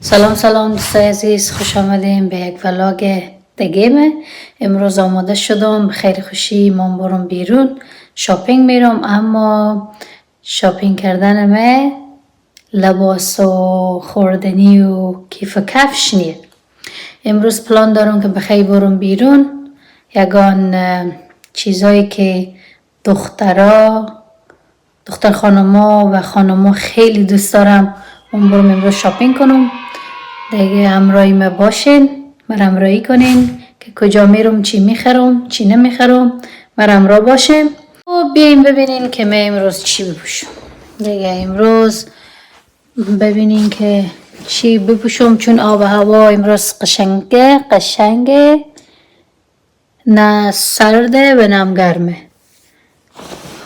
سلام دوستای عزیز، خوش آمدیم به یک ولاگ دیگه. امروز آماده شدم خیلی خوشی من برم بیرون شاپینگ میرم، اما شاپینگ کردن من لباس و خوردنی و کیف و کفش نیه. امروز پلان دارم که بخیر برم بیرون، یگان چیزایی که دختر خانما و خانما خیلی دوست دارم اون برم امروز شاپینگ کنم. دیگه همراهی ما باشین، من همراهی کنین که کجا میرم، چی میخرم چی نمیخرم، من همراه باشیم و بیاین ببینین که من امروز چی بپوشم. دیگه امروز ببینین که چی بپوشم، چون آب و هوا امروز قشنگه، نه سرده و نه گرمه.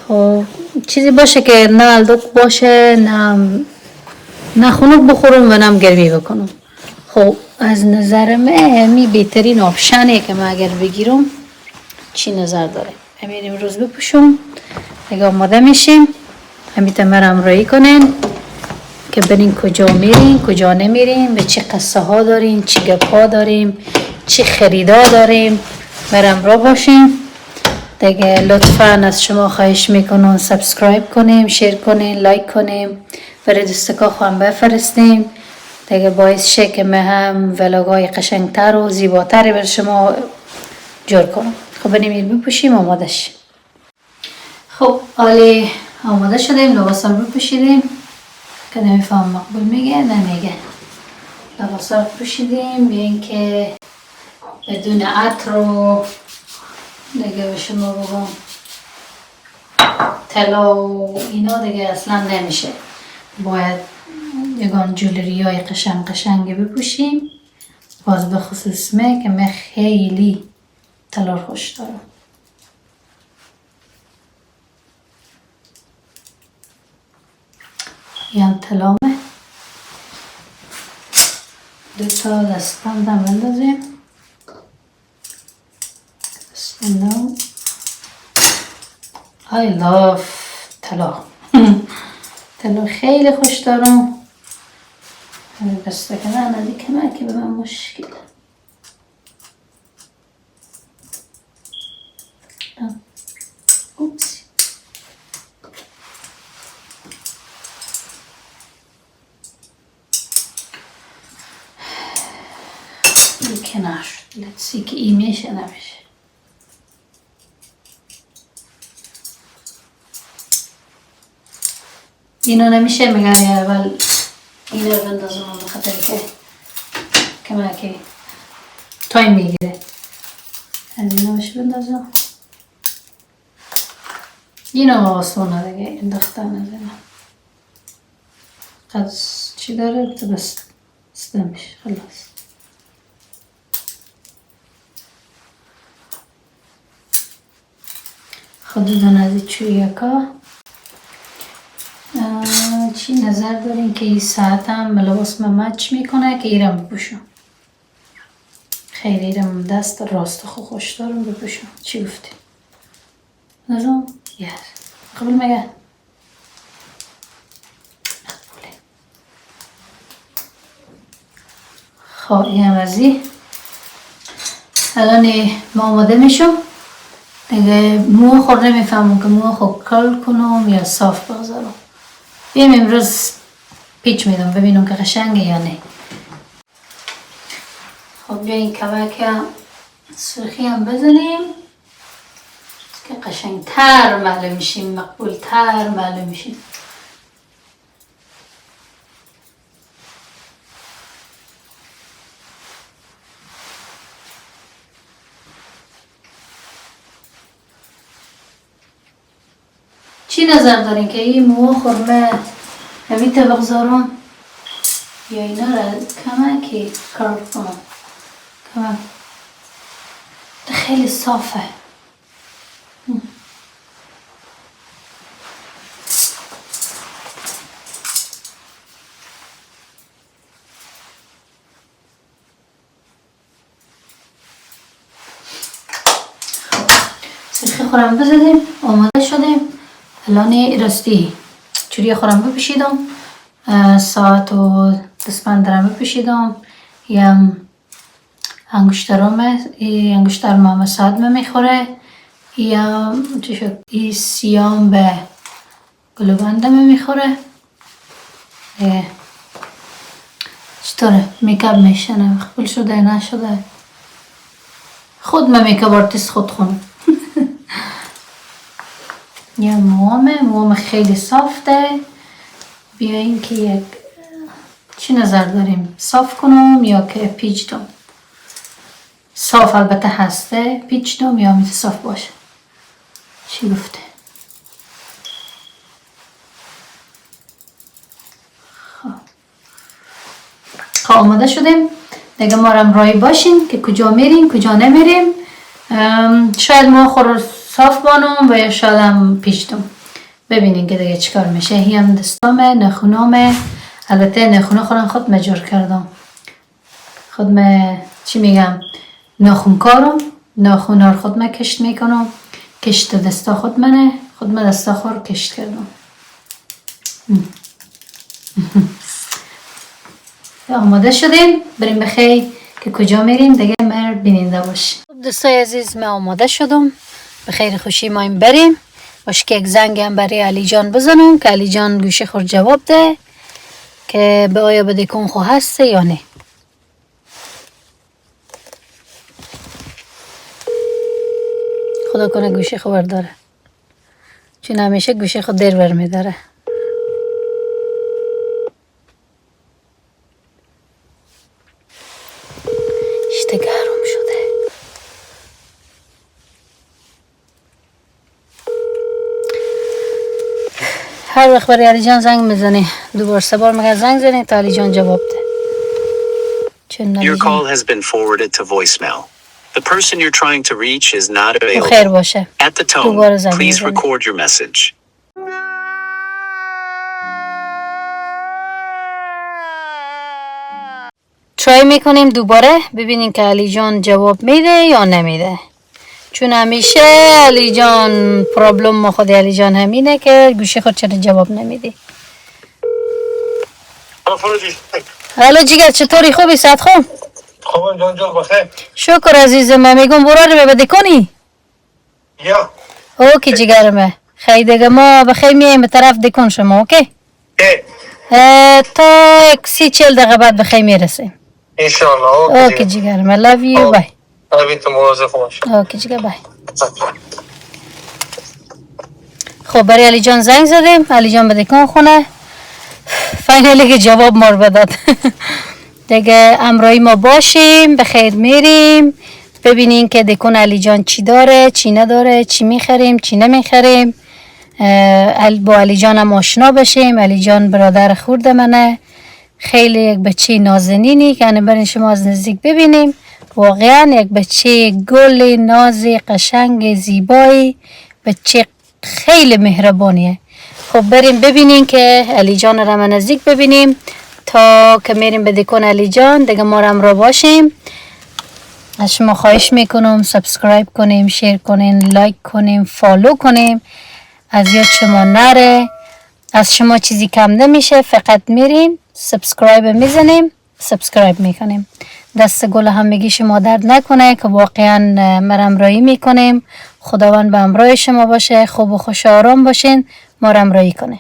خب چیزی باشه که نه الدوک باشه، نه خنک بخورم و نه گرمی بکنم. خب از نظر من می بهترین آپشنه که من اگر بگیرم چی نظر داره، همین امروز بپوشم. دیگه آماده میشیم، همین من همراهی کنین که برین کجا میرین کجا نمیرین، به چه قصه ها دارین، چی گپ ها داریم، چی خریدا داریم، من همراه باشین. دیگه لطفاً از شما خواهش میکنم سابسکرایب کنیم، شیر کنیم، لایک کنیم، برای دوستکا خواهم بفرستیم. دیگه باعث شه که من هم ولاگای قشنگتر و زیباتری بر شما جور کنم. خب بریم بپوشیم، آماده شیم. خب حالی آماده شدیم، لباسا رو بپوشیدیم که نمیفهم مقبول میگه نمیگه. لباسا رو پوشیدیم بیاین که بدون عطر و دیگه به شما بگم طلا و اینا دیگه اصلا نمیشه. باید یگان جولری های قشنگی بپوشیم، باز به خصوص من که من خیلی طلا رو خوش دارم. یان طلامه دوتا دستبندم بندازیم. دستبندم I love طلا. طلا خیلی خوش دارم. همین بسته کنن ندی که به من مشکل. اوپسی. این کنار شد. Let's see که این میشه نمیشه. اینو نمیشه میگن اول اینو بندازم بخاطر که من که تایم میگیره. از اینو بشه بندازم. اینو آسونه دیگه انداختن از اینو. قد چی داره تو بس استمش خلاص. خودتون از این چویکا چی نظر دارین که این ساعت هم لباس مچ میکنه که ایرم بپوشم؟ خیلی ایرم دست راست خوش دارم بپوشم. چی گفتی؟ نظام؟ یس قبول میگه؟ خب این هم ازی الان ما آماده میشم. دیگه مو خورده میفهمم که مو خود کل کنم یا صاف بگذارم. بیم امروز پیچ میدم ببینم که قشنگه یا نه. خب بیاین کمک سرخی هم بزنیم که قشنگتر معلوم میشیم، مقبولتر معلوم میشیم. چی نظر دارین که این مو خورمه همین طبق بگذارم یا اینا را کمکی کار کنم؟ کمک خیلی صافه. سرخی خورم بزدیم، آماده شدیم. الان راستی چوری خورم بپوشیدم. ساعت و دستبند درمه پوشیدم. یم انگشترامه، این انگشتر ماما سادمه میخوره. یم چی شد؟ این سیام به گلوبندمه میخوره. چطوره؟ میکاب میشنه؟ قبول شده نشده؟ خود من میکاب آرتیست خود خونم. یه موام خیلی صافته. بیاییم که یک چی نظر داریم؟ صاف کنم یا که پیچ دم؟ صاف البته هسته، پیچ دم یا میتونه صاف باشه؟ چی گفته؟ خب آماده شدیم دیگه. ما همراهی باشین که کجا میریم کجا نمیریم. شاید ما خور صاف بانم و یا شاید هم پیچتم. ببینین که دیگه چیکار میشه. هی هم دستامه، نخونامه. البته نخونه خورم خود مجور کردم. خود چی میگم، ناخونکارم. ناخونار خود کشت میکنم. کشت دستا خود منه. خود دستا خور کشت کردم. آماده شدیم بریم بخیر که کجا میریم دیگه مر بیننده باش. دوستای عزیز من آماده شدم بخیر خوشی ما این بریم. باش که یک زنگ هم برای علی جان بزنم که علی جان گوشه خور جواب ده که به آیا بده کن خو هسته یا نه. خدا کنه گوشه خو برداره چون همیشه گوشه خود دیر برمیداره. گرم شده. هر وقت برای علی جان زنگ میزنی دوبار سه بار مگر زنگ زنی تا علی جان جواب ده. Your call has been forwarded to voicemail. The person you're trying to reach is not available. خیر باشه. At the tone, please record your message. ترای میکنیم دوباره ببینیم که علی جان جواب میده یا نمیده. چون همیشه علی جان پرابلم ما خود علی جان همینه که گوشه خود چرا جواب نمیدی. حالا جیگر چطوری؟ خوبی؟ صحت خوب؟ خوبم جان جان بخیر. شکر عزیزم. من میگم برو رو ببده کنی؟ یا اوکی جیگرمه. خیلی دیگه ما بخیر میاییم به طرف دکن شما. اوکی تا یک 30-40 دقیقه بعد بخیر میرسیم انشالله. اوکی جیگرمه. love you. بای. لوی تو مواظب باش. اوکی جیگر بای. خب برای علی جان زنگ زدیم. علی جان به دکان خونه فاینالی که جواب مار بداد. دیگه امرای ما باشیم بخیر میریم ببینیم که دکان علی جان چی داره چی نداره، چی میخریم چی نمیخریم. با علی جان هم آشنا بشیم. علی جان برادر خورد منه، خیلی یک بچه نازنینی که برین شما از نزدیک ببینیم. واقعا یک بچه گل نازی قشنگ زیبایی، بچه خیلی مهربانیه. خب بریم ببینیم که علی جان را من نزدیک ببینیم تا که میریم به دکان علی جان. دیگه ما هم را باشیم. از شما خواهش میکنم سابسکرایب کنیم، شیر کنیم، لایک کنیم، فالو کنیم. از یاد شما نره، از شما چیزی کم نمیشه. فقط میریم سابسکرایب میزنیم، سابسکرایب میکنیم. دست گل همگی شما درد نکنه که واقعا ما همراهی میکنیم. خداوند به همراه شما باشه. خوب و خوش آرام باشین، ما همراهی کنه.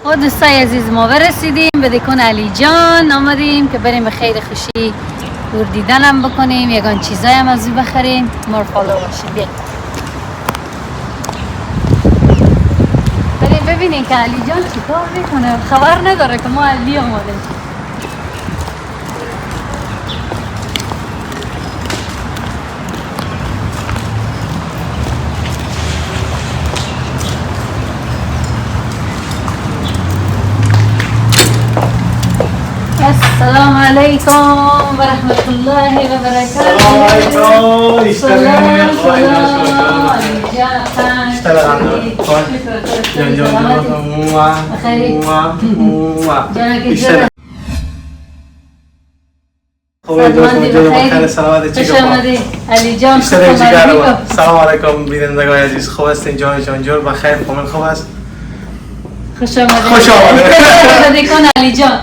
خب دوستای عزیز ما برسیدیم به دکان علی جان. آمدیم که بریم به خیر خوشی دور دیدنم بکنیم، یگان چیزایی هم از او بخریم. ما فالو باشیم. بیاییم بریم ببینیم که علی جان چی کار میکنه. خبر نداره که ما علی آماده. السلام علیکم و رحمت الله و برکاته. سلام علیکم. خوبه دوست مجید بخیر سلامت چیکار خوش آمدی علی جان سلام علیکم بینندگان عزیز خوب هستین جان جور بخیر کامل خوب است خوش آمدید خوش آمدید به دکان علی جان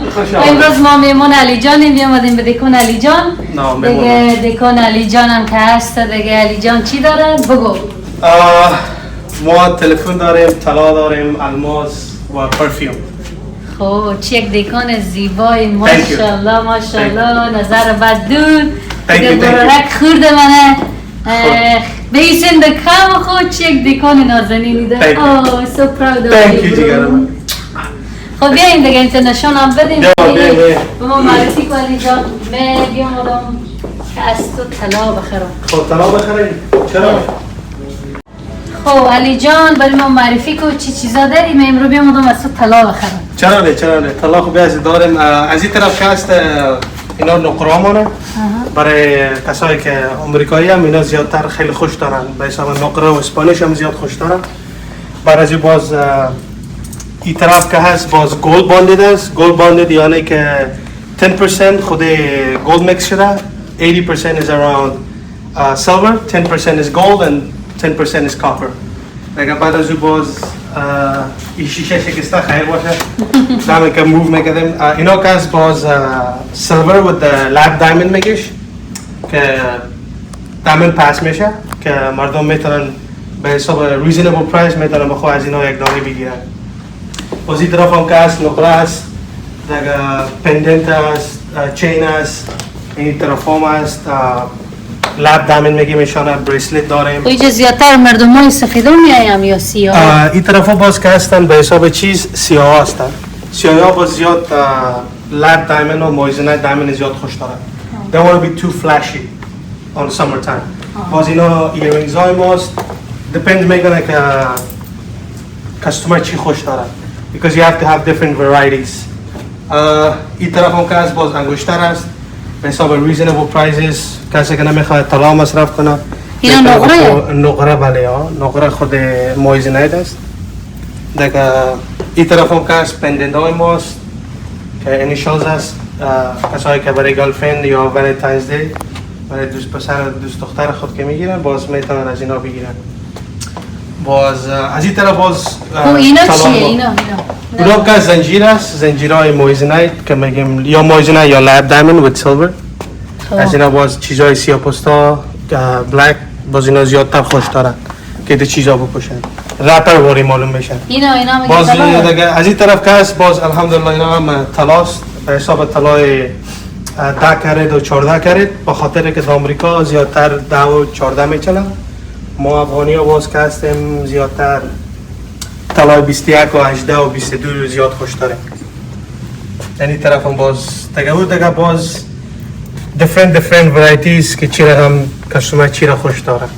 امروز ما میمون علی جانیم بیامدیم به دکان علی جان دیگه دکان علی جان هم که هست دیگه علی جان چی داره بگو ما تلفن داریم طلا داریم الماس و پرفیوم خب چه یک دکان زیبای ماشاءالله ماشاءالله نظر بد دور برک خورده منه بیسین دکان خود چه یک دکان نازنینی داره so proud of you خب بیاییم دیگه اینترنشن هم بدیم به ما معرفی کن علی جان بیامدم که از تو طلا بخرم خب طلا بخریم چرا؟ خب علی جان برای ما معرفی کن چی چیزا داری من امرو بیامدم از تو طلا بخرم چرا نه طلا خوب از داریم از این طرف که هست اینا نقرامونه برای کسایی که امریکایی هم اینا زیادتر خیلی خوش دارن به حساب نقره و اسپانیش هم زیاد خوش دارن برای از باز این طرف که هست باز گولد باندید است گولد باندید یعنی که 10% خود گولد میکس شده 80% is around silver 10% is gold and 10% is copper دیگه بعد از باز این شیشه شکسته خیر باشه دامه که موو میکردیم اینا که هست باز silver with the lab diamond میگیش که diamond پاس میشه که مردم میتونن به حساب reasonable price میتونن بخواه از اینا یک دانه بگیرن باز این طرف هم که هست نقره هست دیگه پندنت هست چین هست این طرف هم هست لب دامن میگیم ایشان بریسلت داریم اینجا زیادتر مردم های سفیدون میایم یا سیاه این طرف ها باز که هستن به حساب چیز سیاه هستن سیاه ها باز زیاد لب دامن و مویزنایت دامن زیاد خوش دارن they want to be too flashy on summer time باز اینا earrings های ماست depends میکنه که کستومر چی خوش دارن because you have to have different varieties این طرف هم که هست باز انگشتر هست به حساب reasonable prices کسی که نمیخواد طلا مصرف کنه اینا نقره بله ها نقره خود مویزنایت است دیگه این طرف هم که هست پندنت های ماست که انیشالز هست کسایی که برای گرلفرند یا ولنتاینز دی برای دوست پسر دوست دختر خود که میگیرن باز میتونن از اینا بگیرن باز از این طرف باز اینا چیه اینا که زنجیر است زنجیرهای مویزنایت که میگیم یا مویزنایت یا لب دایموند with silver از اینا باز چیزای سیاه پوستا بلک باز اینا زیادتر خوش دارن که ده چیزا بپوشن رپر واری معلوم میشن اینا باز دیگه از این طرف که هست باز الحمدلله اینا هم طلاست به حساب طلای 10 کرد و 14 کرد به خاطر که در آمریکا زیادتر 10 و 14 میچنن ما افغانی ها باز که هستیم زیادتر طلای 21 و 18 و 22 زیاد خوش داریم یعنی طرف هم باز دیگه باز different varieties که چی را هم کشتومه چی را خوش داره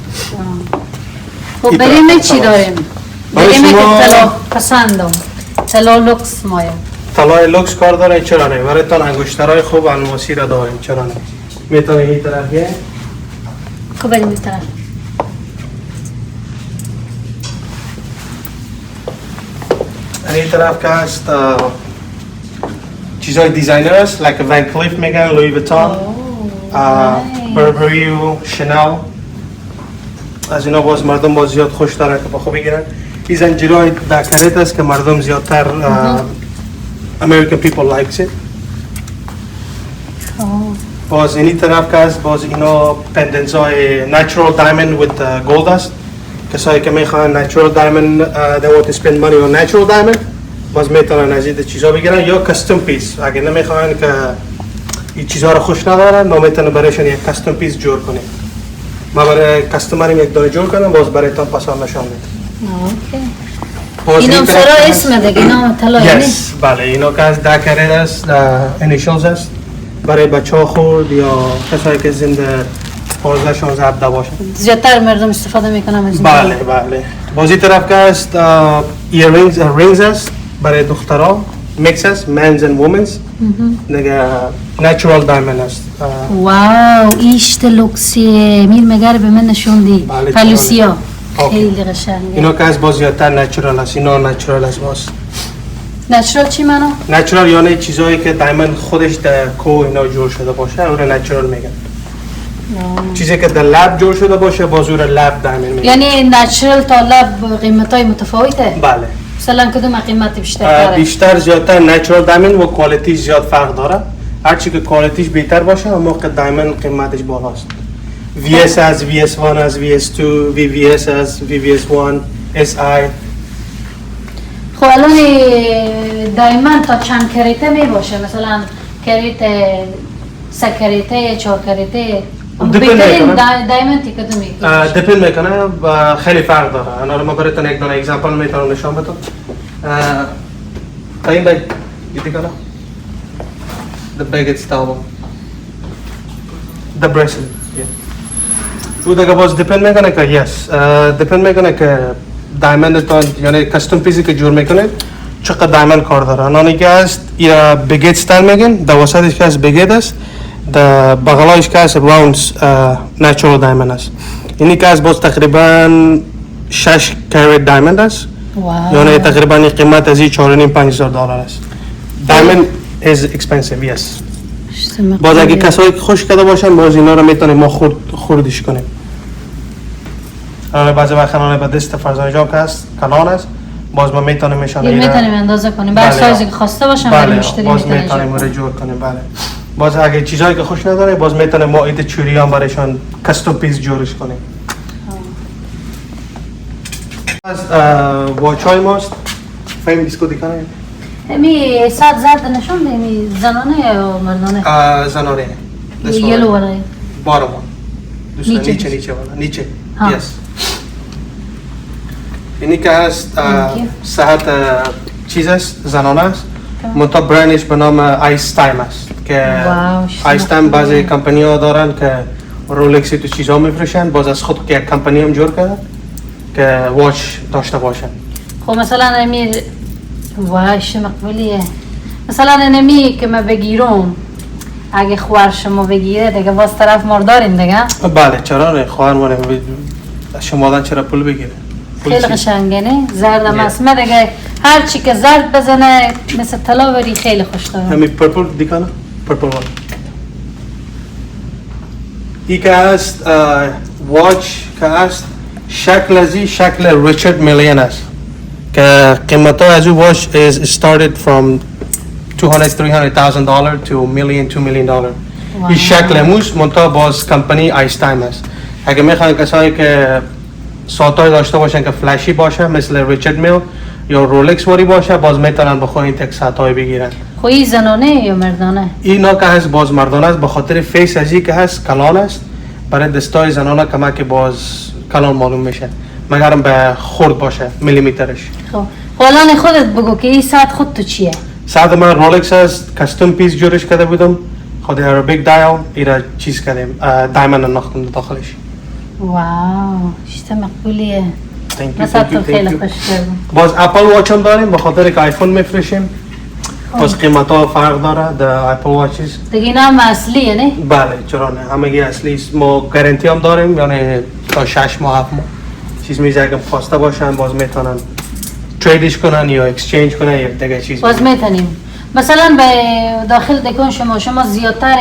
خب بریم چی داریم؟ بریم که طلا پسندم طلا لوکس مایم طلای لوکس کار داره چرا نه برای تان انگشترهای خوب الماسی را داریم چرا نه میتونه این طرف بیه خب بریم این طرف این طرف که هست چیزهای دیزاینر است like Van Cleef میگن لوی ویتون بربری و شنل از اینا باز مردم باز زیاد خوش دارن که با خوب بگیرن این زنجیرهای دکرت است که مردم زیادتر American people likes it باز اینی طرف که هست باز اینا پندنتس های natural diamond with gold است کسایی که میخوان natural diamond they want to spend money on natural diamond باز میتونن از این چیزا بگیرن یا custom piece اگه نمیخوان که این چیزها رو خوش ندارن ما میتونن برایشون یک custom piece جور کنیم ما برای کستومریم یک دانه جور کنم باز برای تان پسند نشان میدم اینا سرا اسم دیگه اینا طلایی بله اینا که از دکرد است انیشالز است برای بچه ها خورد یا کسایی که زنده 15 16 17 باشن زیادتر مردم استفاده میکنم از این بله بازی طرف که است رینگز است برای دخترها میکس است men's and women's دیگه natural diamond است واو ایشت لوکسیه میر مگر به من نشوندی پلوسیا خیلی قشنگه اینا که از باز زیادتر نچرال است اینا نچرال است باز نچرال چی منو؟ نچرال یعنی چیزایی که دائما خودش در کوه اینا جور شده باشه اون رو نچرال میگن. چیزی که در لب جور شده باشه باز اون رو لب دائما میگن. یعنی نچرال تا لب قیمتای متفاوته؟ بله. مثلا کدوم قیمت بیشتر داره؟ بیشتر زیادتر نچرال دائما و کوالیتی زیاد فرق داره. هرچی که کوالیتیش بهتر باشه اون موقع دائما قیمتش بالاست. VS از VS1 از VS2 VVS از VVS1 SI. خب الان دائما تا چند کریته می باشه؟ مثلا کریته، سه کریته، 4 کریته؟ بهترین دائما تی کدومی؟ دیپند میکنه و خیلی فرق داره. انا رو ما براتون یک دونه اگزمپل میتونم نشون بدم. تا این بگ دیدی کنه؟ The biggest towel. The bracelet. تو دیگه باز دیپند میکنه که دیپند میکنه که دایمندتون یعنی کاستوم پیسی که جور میکنه چقدر دایمند کار داره. اونایی که هست یا بگیت استایل میگن، در وسطش که هست بگیت است، در بغلایش که هست راوند نچرال دایمند است. اینی که هست باز تقریبا 6 کریت دایمند است. یعنی تقریبا قیمت از $4,500 است. دایمند is expensive, yes. باز اگه کسایی که خوش کرده باشن باز اینا رو میتونیم ما خوردش کنیم. بعضی وقت خانه به دست فرزانه جان که هست کلان است باز ما میتونیم میتونیم اندازه کنیم بر سایزی که خواسته باشن برای مشتری باز میتونیم رو جور کنیم. بله. باز اگه چیزایی که خوش نداره باز میتونیم ما ایت چوری هم برایشان کاستوم پیس جورش کنیم. واچای ماست فهم دیسکو دیکنه امی ساعت زرد نشون امی زنانه یا مردانه؟ زنانه. یلو ورای؟ بارم نیچه والا نیچه. Yes. اینی که هست ساعت چیز است زنانه است منطقه برندش به نام آیس تایم است که آیس تایم بعضی کمپانی ها دارن که رولکسی تو چیزها میفروشن باز از خود که کمپانی هم جور کردن که واچ داشته باشن. خب مثلا امیر واش مقبولیه مثلا نمی که ما بگیرم اگه خوار شما بگیره دیگه باز طرف مردارین دیگه؟ بله چرا نه خوار مونه شما دادن چرا پول بگیره؟ خیلی قشنگه نه؟ زرد هم هست من دیگه هر چی که زرد بزنه مثل طلا بری خیلی خوش دارم. همین پرپل دیکنه؟ پرپل وان ای که هست واچ که هست شکل ازی شکل ریچارد میلیون است که قیمت ها از او واچ is started from $200,000-$300,000 to $1,000,000-$2 million. این شکل اموز منطقه باز کمپانی آیس تایم است. اگه میخواین کسایی که ساعتای داشته باشن که فلشی باشه مثل ریچارد میل یا رولکس واری باشه باز میتونن بخواین تک ساعتای بگیرن. خوی زنانه یا مردانه؟ اینا که هست باز مردانه است به خاطر فیس ازی که هست کلان است برای دستای زنانه کمک باز کلان معلوم میشه مگرم به خورد باشه میلیمترش. خب الان خودت بگو که این ساعت خود تو چیه؟ ساعت من رولکس است کاستوم پیس جورش کرده بودم خود عربیک دایل ایرا چیز کردیم دایمند انداختم داخلش. واو چیز مقبولیه. مثلا تو خیلی خوش کردم. باز اپل واچ هم داریم به خاطر که آیفون میفروشیم باز قیمت ها فرق داره در اپل واچز دیگه اینا هم اصلیه نه؟ بله چرا نه همگی اصلی است. ما گارانتی هم داریم یعنی تا 6 ماه 7 ماه چیز میشه اگه خواسته باشن باز میتونن تریدش کنن یا اکسچنج کنن یا دیگه چیز باز میتونیم مثلا به داخل دکان شما زیادتر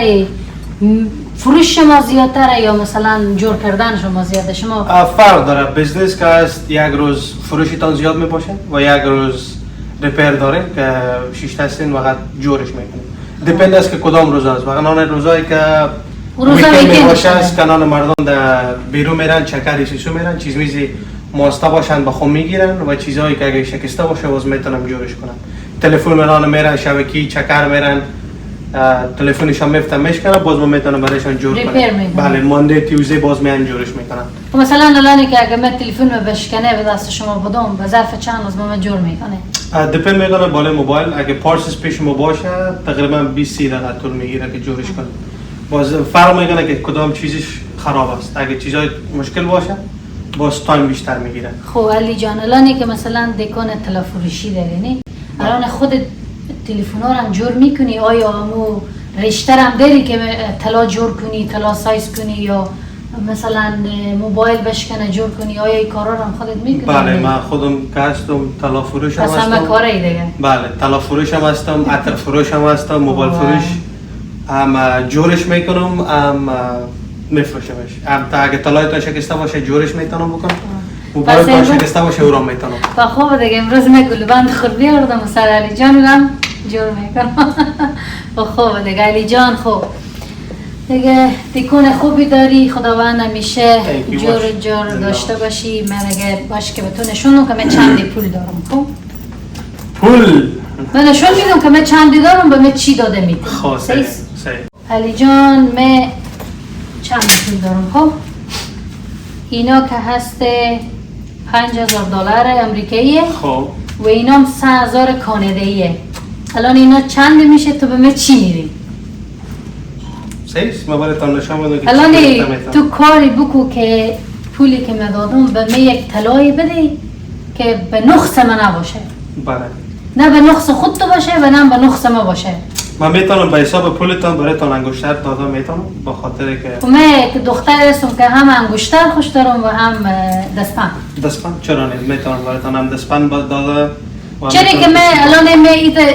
فروش شما زیادتره یا مثلا جور کردن شما زیاده؟ شما فرق داره. بزنس که هست یک روز فروشتان زیاد میباشه و یک روز ریپیر داریم که 6 هستین وقت جورش میکنیم. دیپند است که کدام روز است. واقعا اون روزایی که ویکند باشه است کنان مردم در بیرون میرن چکر سیسو میرن چیز میزی ماستا باشن با خود میگیرن و چیزهایی که اگه شکسته باشه باز میتونم جورش کنم. تلفن میرن میرن شبکی چکر میرن تلفنشان میفتن میشکنن باز ما میتونم برایشان جور کنم. بله مانده تیوزی باز میان جورش میکنم. مثلا الان که اگه من تلفن رو بشکنه به دست شما بدم به ظرف چند روز من جور میکنه؟ دیپند میکنه بالای موبایل اگه پارسش پیش ما باشه تقریبا 20-30 دقیقه طول میگیره که جورش کنه. باز فرق میکنه که کدام چیزش خراب است. اگه چیزای مشکل باشه باز تایم بیشتر میگیره. خب علی جان الان که مثلا دکان طلا فروشی داری نه الان خودت تلفن ها رو جور میکنی آیا همو رشته هم داری که طلا جور کنی طلا سایز کنی یا مثلا موبایل بشکنه جور کنی آیا این کارا رو هم خودت میکنی؟ بله من خودم که هستم طلا فروش هم پس همه هستم. کاره دیگه. بله طلا فروش هم هستم، عطر فروش هم هستم، موبایل فروش هم جورش میکنم، هم میفروشمش. هم تا اگه طلای تا شکسته باشه جورش میتونم بکنم، موبایل تا شکسته باشه او را میتونم. و خوب دیگه امروز من گلبند خود بیاردم و سر علی جان رو هم جور میکنم. و خوب دیگه علی جان خوب دیگه تکون خوبی داری، خداوند همیشه جور داشته باشی. من اگه باش که به تو نشونم که من چندی پول دارم. خب پول من نشون میدم که من چندی دارم به من چی داده میدم. خب صحیح؟ صحیح. علی جان من چند پول دارم. خب اینا که هست $5,000 امریکاییه خب و اینا هم 3,000 کاناداییه. الان اینا چند میشه تو به من چی میدی؟ صحیح ما برای تان نشان بدم که الان چی گرفتم میتونم. تو کاری بکو که پولی که من دادم به من یک طلایی بده که به نقص من نباشه، بله نه به نقص خود تو باشه و نه به نقص من باشه. من میتونم به حساب پولتان برایتان انگشتر داده میتونم با خاطر که و من که دختر هستم که هم انگشتر خوش دارم و هم دستپن. دستپن چرا نه میتونم برایتان هم دستپن داده و هم چرا که میتونم من دستپن. الان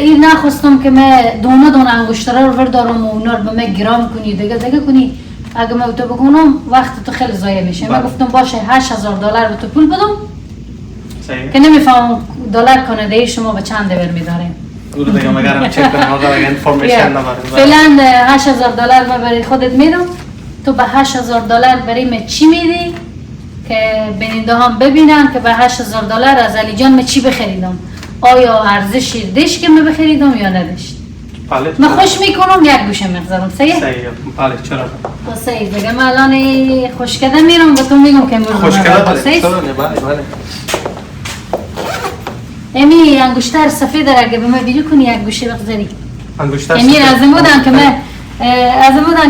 این نخواستم که من دونه انگشتر رو بردارم و اونا رو به من گرام کنی دیگه کنی. اگه من تو بکنم وقت تو خیلی ضایع میشه. من بله. گفتم باشه $8,000 به تو پول بدم صحیح که نمیفهمم دلار کانادایی شما به چند بر میداریم. او رو دیگه مگرم چک کنم آقا دیگه انفورمیشن نبریم. فعلا $8,000 من برای خودت میدم. تو به $8,000 برای من چی میدی که بیننده هم ببینن که به $8,000 از علی جان من چی بخریدم؟ آیا ارزش داشت که من بخریدم یا نداشت؟ بله من خوش میکنم یک گوشه میگذارم. صحیح؟ صحیح بله چرا صحیح دیگه من الان خوش کده میرم به تو میگم که امروز خوش کرده بله صحیح؟ چرا نه بله بله امی انگشتر سفید را اگه به من بیرو کنی یک گوشه بگذاری. انگشتر امیر از این بودن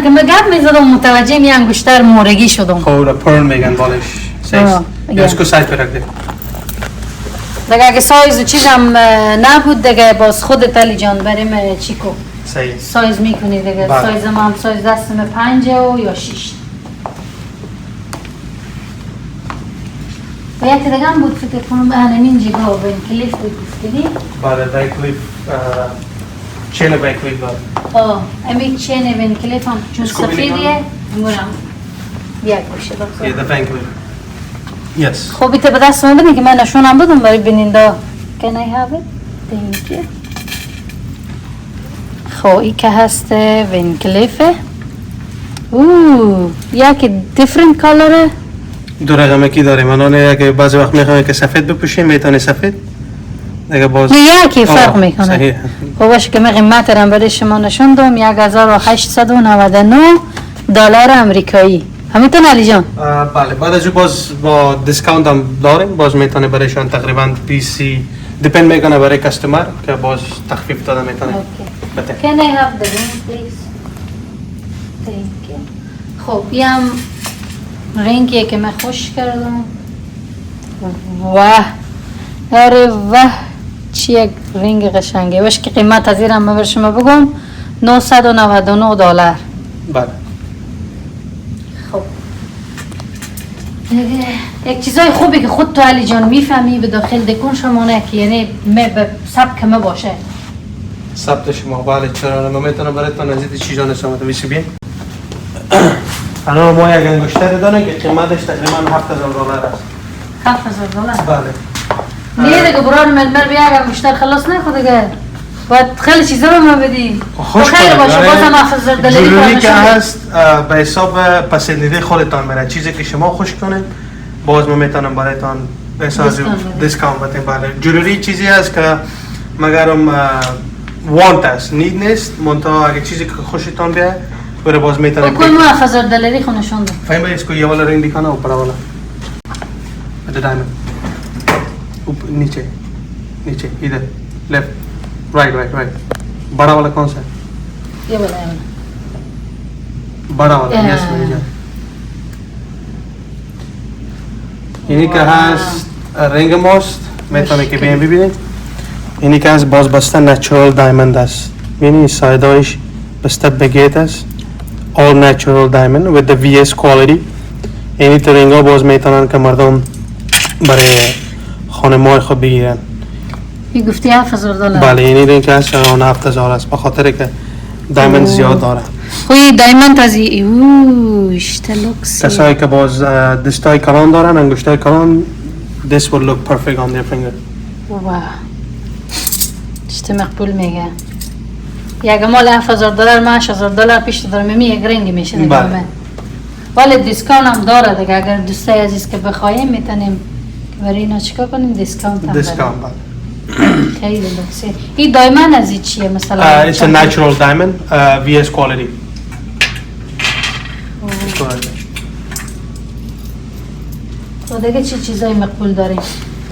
که من گپ میزدم متوجه این انگشتر مورگی شدم. خورا پرل میگن بالش صحیح دیگه. اسکو سایز پر رکھتے دیگه اگه سایز و چیزم نبود دیگه باز خودت علی جان بریم چیکو صحیح سایز میکنی دیگه. بله. سایز هم سایز دستم 5 و یا 6. و یکی دیگه هم بود فکر کنم همین جیگا و این کلیف بود گفتیدی؟ بله بایکلیف چین بایکلیف دار امی چین و این کلیف هم چون اسکو بینی سفیدیه مورم یک گوشه یه بگذار. دفعه بایکلیف یس خب ایت به دست من بدین که من نشونم بدم برای بیننده. Can I have it? Thank you. خب این که هست وینکلیفه. یکی different color. دو رقمه کی داریم الان اگه بعضی وقت میخوایم که سفید بپوشیم میتونه سفید دیگه باز یکی فرق میکنه. صحیح خب باشه که من قیمت رو برای شما نشون دم $1,899 امریکایی. همینطور علی جان؟ بله بعد از باز با دیسکاونت هم داریم باز میتونه برایشان تقریبا 20 دیپند میکنه برای کستمر که باز تخفیف داده میتونه بده. Can I have the ring please? Thank you. خب این هم رنگیه که من خوش کردم. واه اره واه چی یک رنگ قشنگه. باشه که قیمت از این هم من بر شما بگم $999. بله خب یک چیزای خوبی که خود تو علی جان میفهمی به داخل دکون شما نه که یعنی به سبک ما باشه. ثبت شما بله چرا من میتونم برایتون از این چیزا نشون بدم میشه بین الان ما یک انگشتر داریم که قیمتش تقریبا $7,000 است. $7,000 بله نه دیگه برای من بیا اگه مشتر خلاص نخود دیگه باید خیلی چیزا رو ما بدیم. خوش خیلی باشه بازم $7,000 جلوری که هست به حساب پسندیده خودتان میره چیزی که شما خوش کنید باز ما میتونم برایتان به حساب دیسکاونت بدیم. بله جلوری چیزی هست که مگرم وانت است نید نیست منتها اگه چیزی که خوشتان بیاد بره باز میتونم کل ما $7,000 خو نشون ده. فهم इसको ये वाला रिंग दिखाना ऊपर वाला अच्छा डायमंड ऊपर नीचे नीचे इधर लेफ्ट राइट राइट राइट बड़ा वाला कौन सा है ये वाला है बड़ा वाला यस मेरी जान इन्हीं का has रिंग most मैं तो नहीं कि भी नहीं इन्हीं का has बहुत बस्ता natural diamond das इन्हीं साइडोइश बस्ता begate all natural diamond with the VS quality اینی ترینگا باز میتونن که مردم برای خانم‌های خود بگیرن. این گفتی $7,000. بله اینی رنگ که هست 7,000 است به خاطر که دایموند زیاد داره. خوی دایموند از اوش تلوکسی. کسایی که باز دستای کلان دارن انگشتای کلان this will look perfect on their finger. واو. چه مقبول میگه. یک مال $7,000 ما $8,000 پیش دارم یک رنگی میشه دیگه. بله. ولی دیسکانت هم داره دیگه اگر دوستای عزیز که بخوایم میتونیم برای اینا چیکار کنیم دیسکانت هم دیسکانت داره. بله. خیلی لوکسی. این دایموند از این چیه مثلا؟ It's a natural diamond VS quality. تو دیگه چی چیزای مقبول داریم؟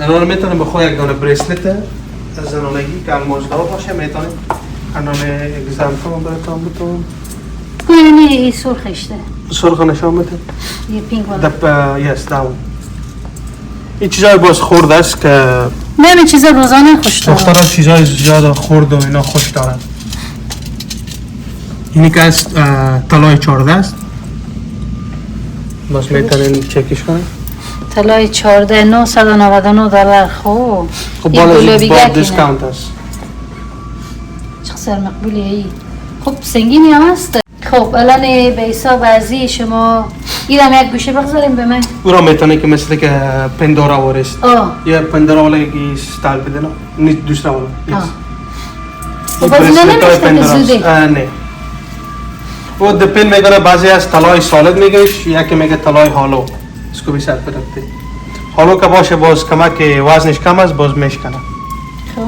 الان میتونم بخوام یک دانه بریسلت از زنانگی که المازدار باشه میتونم الان اگزامپل براتون بتونم کنیم این سرخشته سرخ نشان بده یه پینک والا yes that one این چیزای باز خورد است که نه چیزا روزانه خوش دارم دخترها چیزای زیاد خورد و اینا خوش دارن اینی که از طلای 14 است باز میتونین چکش کنین طلای 14 $999 خوب خب این بالا گلابی با گکینه دیسکاونت است چقدر مقبولیه ای خب سنگینی هم هست خب الان به حساب ازی شما ایرم یک گوشه بگذاریم به من او را میتونه که مثل که پندورا وارست آه یا پندورا والا یکی ستایل بده نه نیست دوسرا والا خب باز نمیشته که زوده نه वो डिपेंड میکنه بعضی از طلای سالد میگیش یکی میگه طلای هالو इसको भी साथ पे रखते هالو که باشه باز کمک وزنش کم است باز میشکنه خب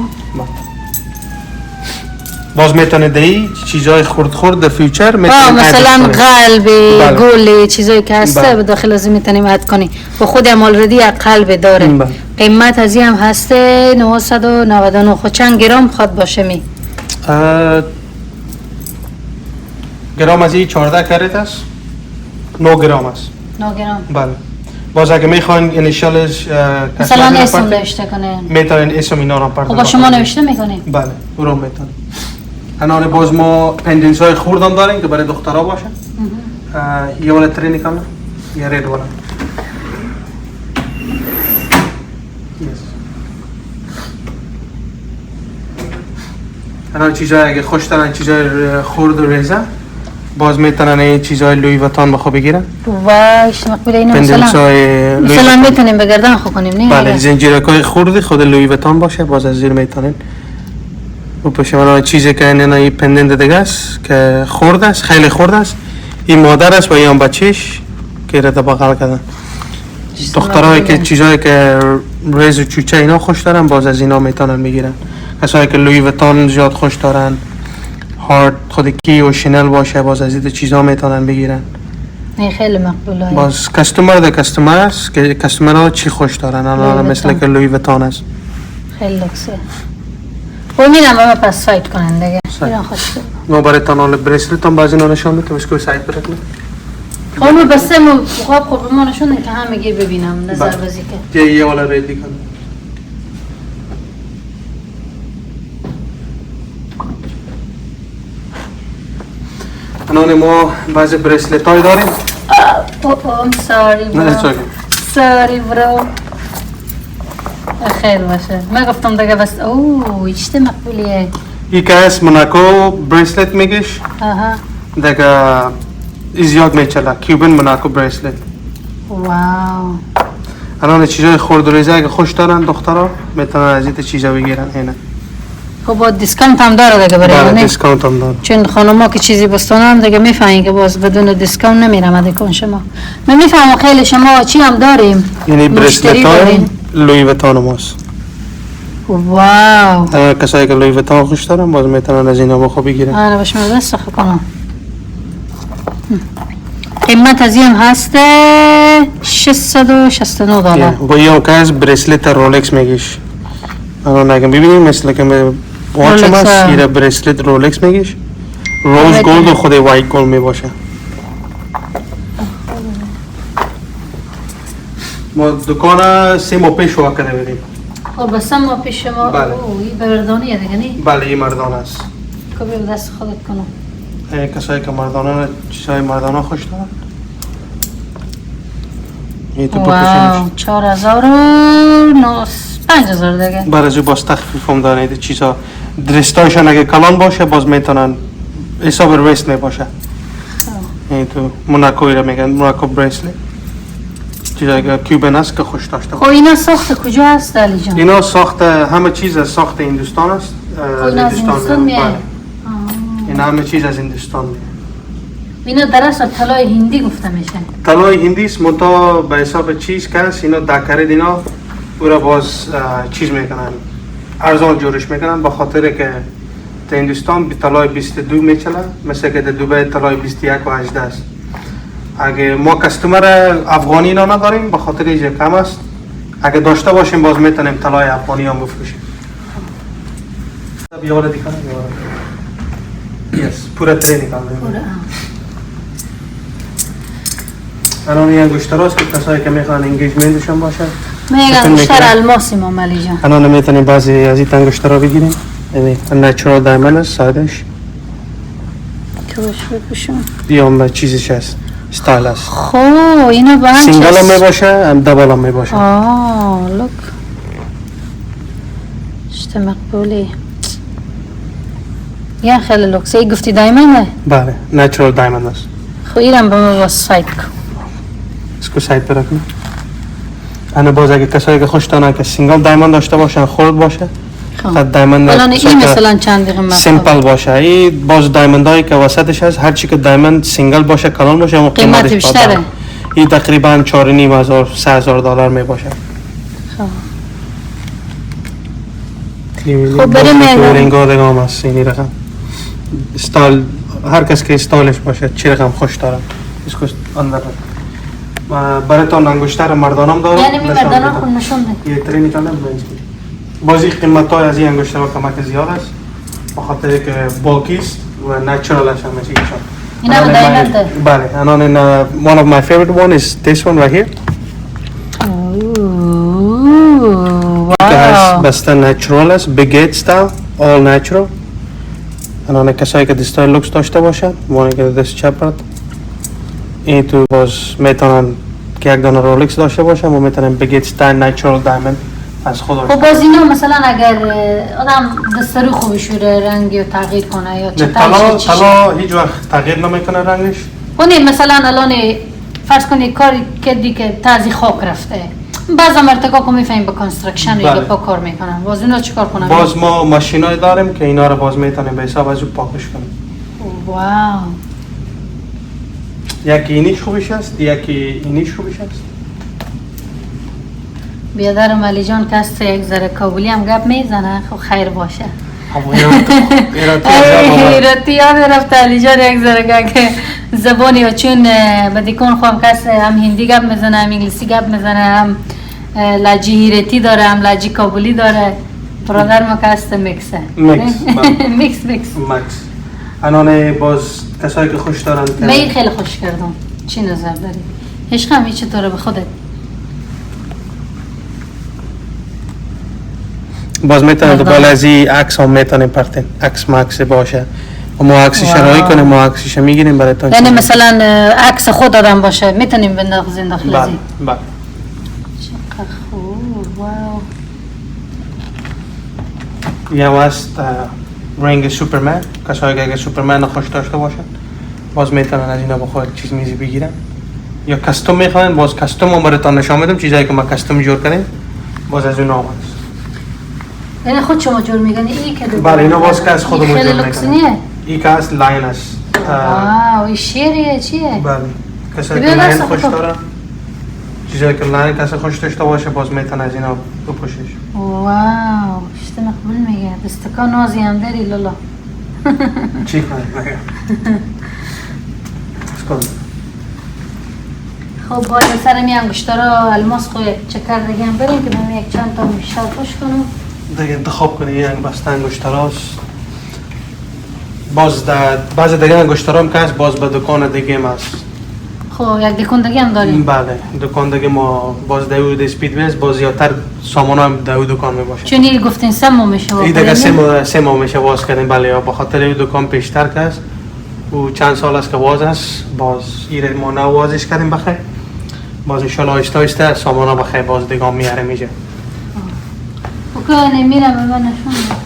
باز میتونه دی چیزای خرد در فیوچر میتونه مثلا قلب گل چیزایی که هسته به داخل از میتونیم اد کنیم با خود هم آلردی یک قلب داره قیمت از هم هسته 999 خود چند گرام خواد باشه می گرام از این 14 کرت است 9 گرام است 9 گرام بله باز اگه میخواین انیشالش مثلا اسم نوشته کنه میتونین اسم اینا را پرداخت خب با شما نوشته میکنیم بله او را میتونین الان باز ما پندنس های خورد هم داریم که برای دخترها باشه یه والا تری نکامه یه رید والا الان چیزای اگه خوش دارن چیزای خورد و ریزه باز میتونن این چیزای لوی ویتون بخوا بگیرن واش مقبوله اینا مثلا میتونیم به گردن خو کنیم نه بله زنجیرکای خردی خود لوی ویتون باشه باز از زیر میتونین و پشمان چیزی که این پندنت دیگه است که خرد است خیلی خرد است این مادر است و این بچهش که رد بغل کردن دخترایی که چیزایی که ریز و چوچه اینا خوش دارن باز از اینا میتونن بگیرن کسایی که لوی ویتون زیاد خوش دارن هارد خود کی و شنل باشه باز از این چیزا میتونن بگیرن این خیلی مقبوله باز کاستومر ده کاستومر است که کاستومرها چی خوش دارن الان مثل که لوی ویتون است خیلی لوکسه و میرم اما پس سایت کنن دیگه میرم خوش کنم ما برای تنال بریسلت هم بازی نشان بده اسکو سایت براتون خب بس مو خواب ما نشون که همگی ببینم نظر بازی که یه والا ریدی کنم الان ما بعضی بریسلت های داریم I'm sorry bro نه چاکی sorry bro خیر باشه من گفتم دیگه بس اوه چه مقبولیه این که هست مناکو بریسلت میگیش دیگه زیاد میچله کیوبن مناکو بریسلت واو الان چیزای خورد و ریزه اگه خوش دارن دخترها میتونن از این چیزا بگیرن اینه خب با دیسکانت هم داره دیگه برای بله دیسکانت هم داره چون خانوما که چیزی بستانن دیگه میفهمین که باز بدون دیسکانت نمیرم ادکون شما من میفهمم خیلی شما چی هم داریم یعنی بریسلت های لوی ویتون ماست واو کسایی که لوی ویتون خوش دارن باز میتونن از اینا بخوا بگیرن آره باش من دست کنم قیمت از این هست $669 با یه که از بریسلت رولکس میگیش الان اگه ببینیم مثل که واچ هم هست یه بریسلت رولکس میگیش روز گولد و خود وایت گولد می باشه ما دکان 3 ماه پیش شروع کرده بودیم خب بس ما پیش شما بله این بردانیه دیگه نی؟ بله این مردان است کبی به دست خودت کنم کسایی که مردانه چیزای مردانه خوش دارن این تو بکشنش. واو 5000 دیگه. برای جو باز تخفیف هم داره این چیزا. درستایشان اگه کلان باشه باز میتونن حساب ریست میباشه. این تو موناکوی را میگن موناکو بریسلی. چیزایی که کیوبن است که خوش داشته. خب اینا ساخت کجا هست علی جان؟ اینا ساخت همه چیز از ساخت هندوستان است. اینا از هندوستان میاد. این همه چیز از هندوستان میاد. اینا در اصل طلای هندی گفته میشه. طلای هندی است منتها به حساب چیز که است اینا دکرید اینا او را باز چیز میکنن ارزان جورش میکنن به خاطر که در هندوستان به طلای 22 میچله مثل که در دوبای طلای 21 و 18 است. اگه ما کستومر افغانی اینا نداریم به خاطر اینجا کم است. اگه داشته باشیم باز میتونیم طلای افغانی هم بفروشیم. بیاره دیکنه بیاره. یس پورا تری نکالده. الان این انگشتر هاست که کسایی که میخوان انگیجمنتشون باشه میگن انگشتر الماسی ما علی جان. الان میتونیم بعضی از این انگشتر ها بگیریم. این نچرال دایمند است سادش. که باش بپوشم. یا هم چیزش هست ستایل است. خب اینا با هم سینگل هم میباشه هم دبل هم میباشه. لوک اشته مقبولی. یا خیلی لوکس. ای گفتی دایمنده؟ بله نچرال دایمند است. خب ایرم با ما با سایت کن. اسکو سایت پر رکنم. انا باز اگه کسایی که خوش دارن که سینگل دایمند داشته باشن خرد باشه. خب دایمند الان این مثلا چند دیگه سیمپل باشه. این باز دایمندایی که وسطش هست هر چی که دایمند سینگل باشه کلان باشه اون قیمتش بیشتره. این تقریبا 4,500 3,000 دلار می باشه. خب بریم رنگا دیگه هم هست اینی رقم استایل هر کس که استایلش باشه چی رقم خوش دارم اسکو اندر براتون انگشتر مردانم دارم. یعنی می مردانم خود نشون ده یه تری میکنم بازی قیمت های از این انگشتر ها کمک زیاد است بخاطر که بالکی است و نچرال است همه چیزشان. اینا رو دایمنده؟ بله الان one of my favorite one is this one right here. واو بسته نچرال است بگیت style all natural. الان کسایی که دستای لوکس داشته باشن وانی که دست چپرد این تو باز میتونن که یک دانه رولکس داشته باشن و میتونن بگیت ستایل نچرال دایمند از خود خب باز اینا مثلا اگر آدم دسترو خوبش بره رنگی رو تغییر کنه یا چه طلا هیچ وقت تغییر نمیکنه رنگش. خب مثلا الان فرض کنید کاری کردی که تازی خاک رفته بعضا مرتکا که میفهمیم با کنسترکشن یا با کار میکنن باز اینا چیکار کنن؟ باز ما ماشینای داریم که اینا رو باز میتونیم به حساب از او پاکش کنیم. واو یکی اینیش خوبش است یکی اینیش خوبش است. بیادرم علی جان که است یک ذره کابلی هم گپ میزنه خب خیر باشه. ایراتی یاد رفت علی جان یک ذره که زبانی و چون بدیکون خواهم کس هم هندی گپ میزنه هم انگلیسی گپ میزنه هم لجی ایراتی داره هم لجی کابلی داره برادر ما که است میکسه میکس الان باز کسایی که خوش دارن که من خیلی خوش کردم. چی نظر داری؟ عشقم این چطوره به خودت؟ باز میتونیم دوباره از این عکس هم میتونیم پرتیم عکس ماکس باشه و ما عکسش رایی کنیم ما عکسش میگیریم برای تون. یعنی مثلا عکس خود آدم باشه میتونیم بندازیم داخل بله ازی؟ بله چقدر خوب واو یه هست رنگ سوپرمن کسایی که اگه سوپرمن خوش داشته باشن باز میتونن از اینا با خود چیز میزی بگیرن یا کستوم میخوان باز کستوم هم براتون نشان میدم چیزایی که ما کستوم جور کردیم باز از اون آمد. یعنی خود شما جور میگن این که بله اینا باز که از خودمون جور خیلی لکسنیه؟ این که از لاین است. واو این شیریه چیه؟ بله کسایی که لاین خوش دارن چیزایی که لاین کسی خوش داشته باشه باز میتونن از اینا بپوشش. واو اشته مقبول میگه دستکا نازی هم داری لالا چی کنید مگه خب باید سر می انگشترها الماس خود چکر دیگه هم بریم که من یک چند تا بیشتر خوش کنم دیگه انتخاب کنی یک بسته انگشتراست باز در بعض دیگه انگشترها هم که هست باز به دکان دیگه هم هست. خب یک دکان دیگه هم داریم؟ بله دکان دیگه ما باز داود اسپید بیس باز زیادتر سامان هم داود دکان می باشه چون این گفتین 3 ماه میشه این دیگه 3 ماه میشه باز کردیم بله یا بخاطر این دکان پیشتر که هست و چند سال است که واز است باز این ما نو وازش کردیم بخیر باز انشالله آیسته آیسته سامانا بخیر باز دیگه میاره میشه. اوکی نمیرم به من نشون بده.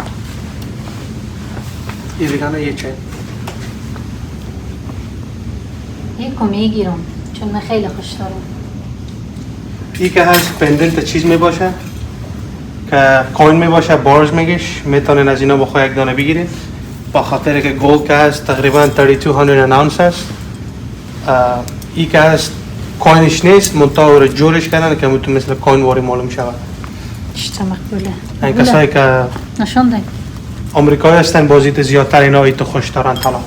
این دیگه نه یه چه یکو میگیرم چون من خیلی خوش دارم. این که هست پندنت چیز میباشه که کوین میباشه بارز میگیش میتونین از اینا بخواه یک دانه بگیرید با خاطر که گولد که هست تقریبا 3200 اونس هست. این که هست کوینش نیست منطقه جورش کردن که میتون مثل کوین واری معلوم شود. چطور مقبوله؟ این کسایی که نشون ده امریکایی هستن بازیت زیادتر اینا ایتو خوش دارن طلا.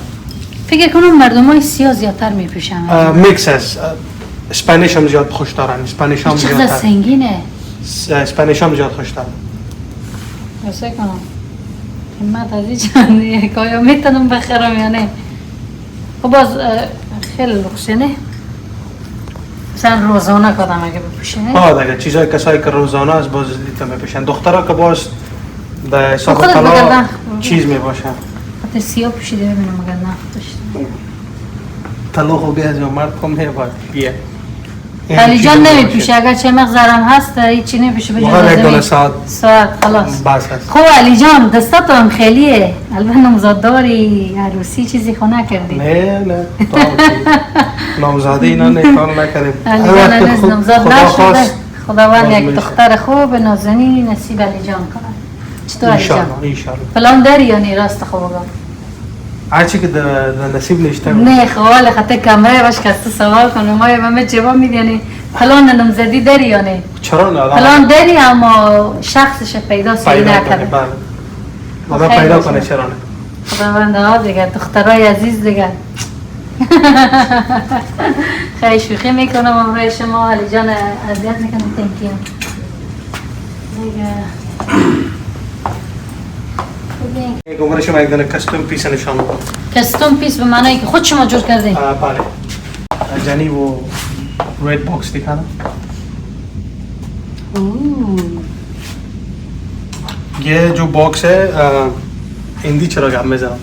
فکر کنم مردم های سیاه زیادتر میپوشن. میکس هست. اسپانیش هم زیاد خوش دارن. اسپانیش هم چقدر زیادتر. سنگینه. اسپانیش هم زیاد خوش دارن. حسه کنم همت از این چنده که آیا میتونم بخرم یا نه. خب باز خیلی لخشه نه. مثلا روزانه کدام اگه بپوشه نه. دیگه چیزای کسایی که روزانه از باز دیتا میپوشن. دخترها که باز به حساب خودت طلا بگردن. چیز میباشن. خاطر سیاه پوشیده ببینم اگر نه داشته. طلا خوبی از اون مرد کم میباید. بیه. علی جان نمیپوشه اگر چه مقدارم هست هیچی نمیپوشه به واقعا یک دونه جز ساعت خلاص. بس هست. خب علی جان دستات هم خیلیه. البته نمزادداری عروسی چیزی خو نکردی. نه تو هم نامزاده اینا نکار نکردیم. علی جان هنوز نمزاد نشده. خداوند یک دختر خوب نازنین نصیب علی جان کنه. چطور علی جان؟ انشالله. پلان داری یا نی راست خوب بگم؟ هرچی که در نصیب نشته نه خوال خاطر کمره باش که تو سوال کنم ما همه جواب میدونی پلان نمزدی داری یا نه؟ چرا نه؟ پلان داری اما شخصش پیدا سری نکرده. بله. آدم پیدا کنه چرا نه؟ خداوند ها دیگه دخترای عزیز دیگه. خیلی شوخی میکنم امروز شما علی جان اذیت میکنم تنکیم دیگه. گمره شما یک دانه کستوم پیس نشان بکن. کستوم پیس به معنی که خود شما جور کردین؟ بله. جنی و رید باکس دیکھانا. ये जो बॉक्स है हिंदी चलो गम में जाओ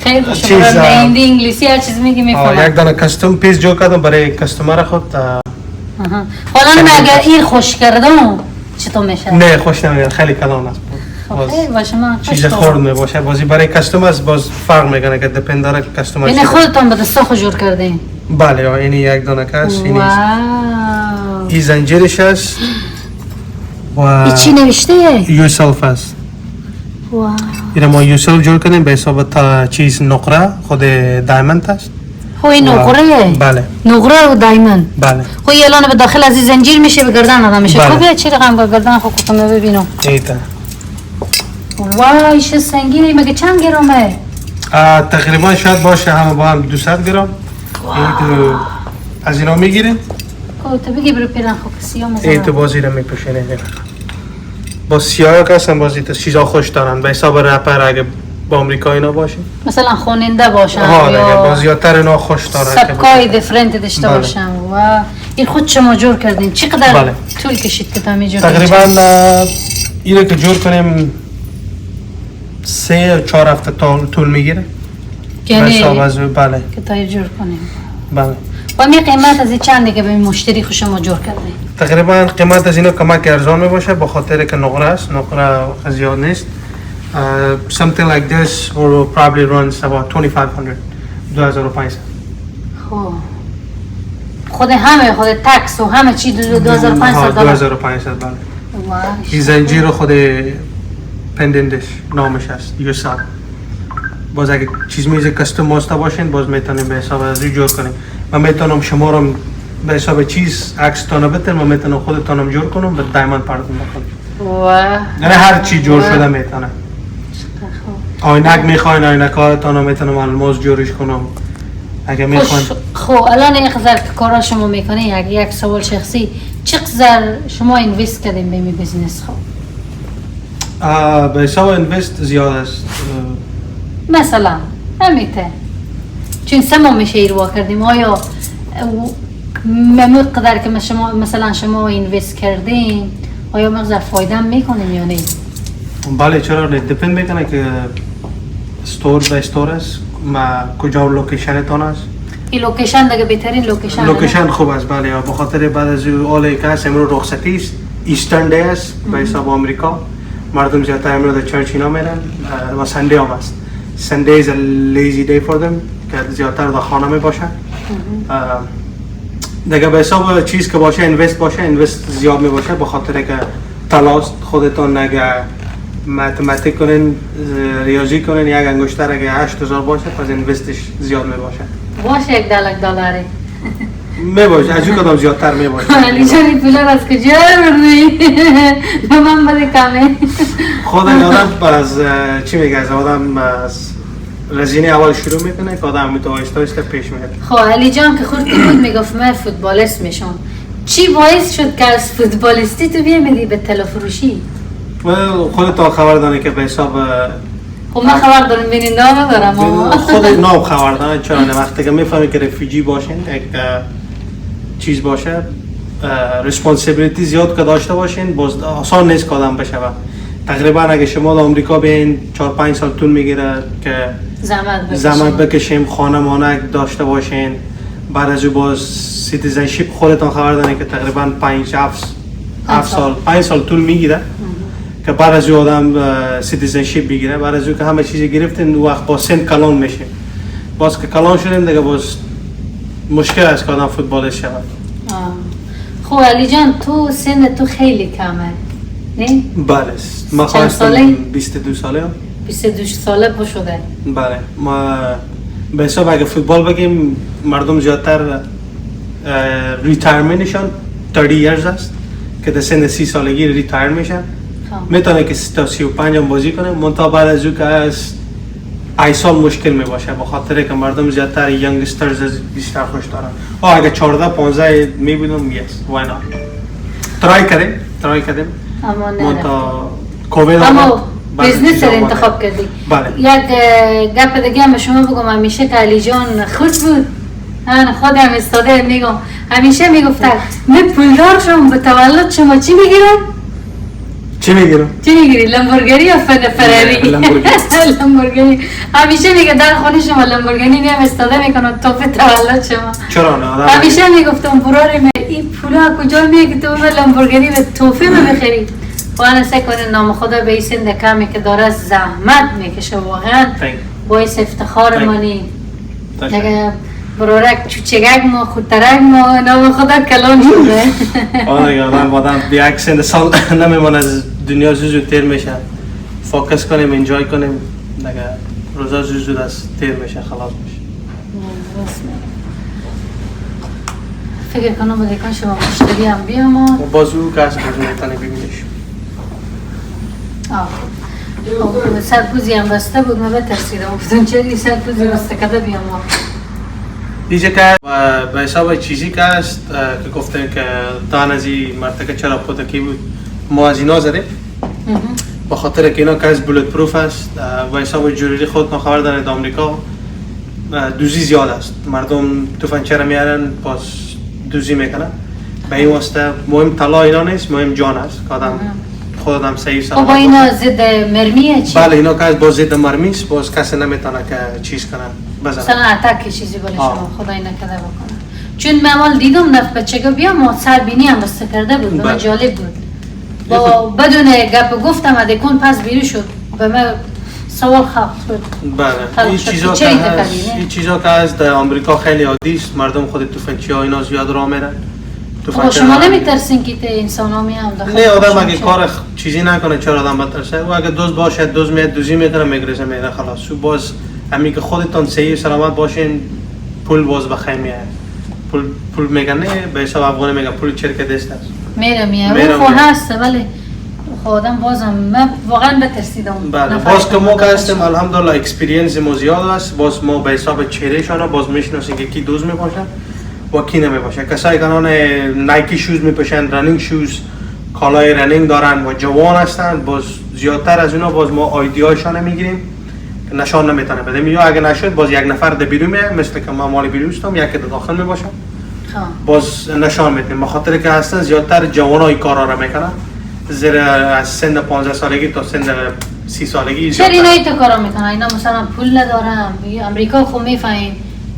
خیلی خوشم برای هندی انگلیسی هر چیز میگی میفهمم. یک دانه کاستوم پیس جو کردم برای کاستومر خود. حالا من اگر این خوش کردم چطور میشه؟ نه خوش نمیاد خیلی کلان است. خیلی باشه من چیز خورد میباشه بازی برای کاستومر باز فرق میکنه که دپند داره کاستومر. یعنی خودتون به دستا خود جور کردین؟ بله یعنی یک دانه کاس واو. این زنجیرش است. و این چی نوشته؟ یوسلف است. واو. این ما یوسلف جور کردیم به حساب تا چیز نقره خود دایموند است. خو این نقره؟ بله. نقره و دایموند. بله. خو الان به داخل از این زنجیر میشه به گردن آدم میشه. بله. خب بیا چی رقم با گردن خو کتم ببینم. ایتا. وای چه سنگینه مگه چند گرمه؟ تقریبا شاید باشه همه با هم 200 گرم. این تو از اینا میگیریم. خب تو بگی برو پیرن خو سیاه مثلا. این تو بازی رو میپوشینه. با سیاه که هستن بازی تو چیزا خوش دارن به حساب رپر اگه با آمریکایی اینا باشه. مثلا خواننده باشن یا بازیاتر اینا خوش دارن. سبکای دیفرنت داشته باشن و این خود شما جور کردین چقدر بله. طول کشید که تا جور تقریبا اینو که جور کنیم 3 4 هفته طول میگیره. یعنی بله. که تا جور کنیم. بله. و می قیمت از چنده که به مشتری خوش شما جور کردین؟ تقریبا قیمت از اینا کمک ارزان میباشه به خاطر که نقره است. نقره زیاد نیست. Something like this will probably runs about 2500. 2500. خب خود همه خود تکس و همه چی 2500 دلار. 2500 بله. وای. این زنجیر خود پندنتش نامش است یوسال. باز اگه چیز میزه کاستوم واسطه باشین باز میتونیم به حساب از جور کنیم. من میتونم شما رو به حساب چیز عکس تانو بتن من میتونم خودتونم جور کنم به دایموند پردون بکنم. واه. یعنی هر چی جور شده میتونه. آینک میخواین آینکاتونو میتونم الماس جورش کنم. اگه میخواین. خب الان این خزر که کارا شما میکنین اگه یک سوال شخصی چقدر شما اینوست کردین به می بیزنس خب؟ به حساب اینوست زیاد است. مثلا همیته چون سما میشه ایروا کردیم آیا مقدار که شما مثلا شما اینوست کردین آیا مقدار فایده میکنین یا نه؟ بله چرا نه دیپند میکنه که استور به استور است ما کجا لوکیشن تون است این لوکیشن دیگه بهترین لوکیشن لوکیشن خوب است بله. به خاطر بعد از اول که است امروز رخصتی است، ایسترن دی است به حساب آمریکا. مردم زیادتر امروز در چرچ اینا میرن و سنده هم است. سنده is a lazy day for them که زیادتر در خانه می باشن. دیگه به حساب چیز که باشه اینوست زیاد می باشه به خاطر که تلاست خودتون نگه متمتیک کنین ریاضی کنین یک انگشتر اگه 8000 باشه پس اینوستش زیاد می باشه. باشه $1,000 می باشه از کدام زیادتر می باشه. علی جان این پولا از کجا بردی؟ به من بده کمه. خود آدم از چی میگه از آدم از رزینه اول شروع میکنه که آدم تو آهسته پیش میره. خب علی جان که خود بود میگفت من فوتبالیست میشم. چی باعث شد که از فوتبالیستی تو بیامدی به تلفروشی؟ خودت خبر داره که به حساب خب من خبر دارم بیننده ندارم. خود ناب خبر داره چرا نه وقتی که میفهمی که رفیجی باشین یک چیز باشه ریسپانسیبیلیتی زیاد که داشته باشین باز آسان نیست که آدم بشه. تقریبا اگه شما در آمریکا بین 4-5 سال طول میگیره که زحمت بکشیم خانه مانه داشته باشین بعد از او باز سیتیزنشیپ خودتان خبر دارین که تقریبا 5 سال طول میگیره که بعد از او آدم سیتیزنشیپ بگیره. بعد از او که همه چیز گرفتین وقت با سن کلان میشیم باز که کلان شدیم دیگه باز مشکل است که آدم فوتبالیست شود. خب علی جان تو سن تو خیلی کمه نه؟ بله ما خواستم 22 ساله 22 ساله با شده. بله ما به حساب اگه فوتبال بگیم مردم زیادتر ریتایرمنتشان 30 years است که در سن 30 سالگی ریتایر میشن. میتونه که تا 35 هم بازی کنه منتها بعد از او که از 8 سال مشکل می باشه به خاطر که مردم زیادتر یانگسترز بیشتر خوش دارن. اگه 14-15 میبینم یس وای نات ترای کردیم منتها کووید اما بیزنس رو انتخاب کردی. بله. یک گپ دیگه هم شما بگم همیشه که علی جان خوش بود من خودم استاده میگم همیشه میگفتن من پولدار شم به تولد شما چی میگیرم؟ چی میگیری؟ لامبورگینی یا فراری؟ لامبورگینی. همیشه میگه در خونه شما لامبورگینی میام استاده میکنم توفه تولد شما. چرا نه؟ همیشه میگفتم براری این پولا کجا میگه که تو لامبورگینی به توفه بخری؟ وانا سکنه نام خدا به این سند کمی که داره زحمت میکشه واقعا باعث افتخار منی. نگه برورک چوچگک ما خودترک ما نام خدا کلان شده. آدم به یک سند سال نمیمان از دنیا زود تیر میشه. فوکس کنیم انجوی کنیم نگه روزا زود از تیر میشه خلاص میشه. فکر کنم بوده کن شما مشتری هم بیام بازو که از بازو میتونه ببینیش. سرپوزی هم بسته بود من بترسیدم افتون چه سرپوزی بسته کده بیام دیجه که به حساب چیزی که است که گفتن که دان از این مرتکه چرا پوتکی بود ما از اینا زدیم با خاطر که اینا که از بولت پروف است به حساب جوری خود خبر داره در آمریکا دوزی زیاد است مردم توفنچه را میارن باز دوزی میکنن به این واسطه مهم طلا اینا نیست مهم جان است که آدم خود آدم صحیح سلامت با اینا ضد مرمیه چی؟ بله اینا که از باز ضد مرمی است باز کسی نمیتونه که چیز کنن بزنن مثلا اتک چیزی باشه شما خدا اینا کده بکنه چون من اول دیدم نفت بچگاه بیام سربینی هم بسته کرده بود به جالب بود با بدون گپ گفتم اده کن پس بیرو شد به من سوال خواهد بود. بله این چیزا که از در آمریکا خیلی عادی است مردم خود توفنچی ها اینا زیاد راه میرن شما نمیترسین که این می هم داخل نه آدم اگه کار چیزی نکنه چرا آدم بترسه و اگه دوست باشه دوست میاد دوزی میکنه میگرزه میره خلاص باز همین که خودتون صحیح سلامت باشین پول باز بخیر میاد پول میگن نه به حساب افغانی میگن پول چرک دست است میره اون خو هست ولی خودم بازم من واقعا بترسیدم بله باز که ما که هستیم الحمدلله اکسپریانس ما زیاد است باز ما به حساب چهرهشان باز میشناسیم که کی دوز میپاشه و کی نمیپاشه کسایی که نایکی شوز میپوشن رنینگ شوز کالای رنینگ دارن و جوان هستن باز زیادتر از اونا باز ما آیدیاشون میگیریم که نشان نمیتونه بده یا اگه نشد باز یک نفر در بیرون میاد مثل که ما مال بیرون هستم یکی در داخل میباشم باز نشان میدیم بخاطر که هستن زیادتر جوانای کارا را میکنن زیر از سن 15 سالگی تا سن 30 سالگی چرا اینا تو کارا میکنن اینا مثلا پول ندارن امریکا خو میفهمین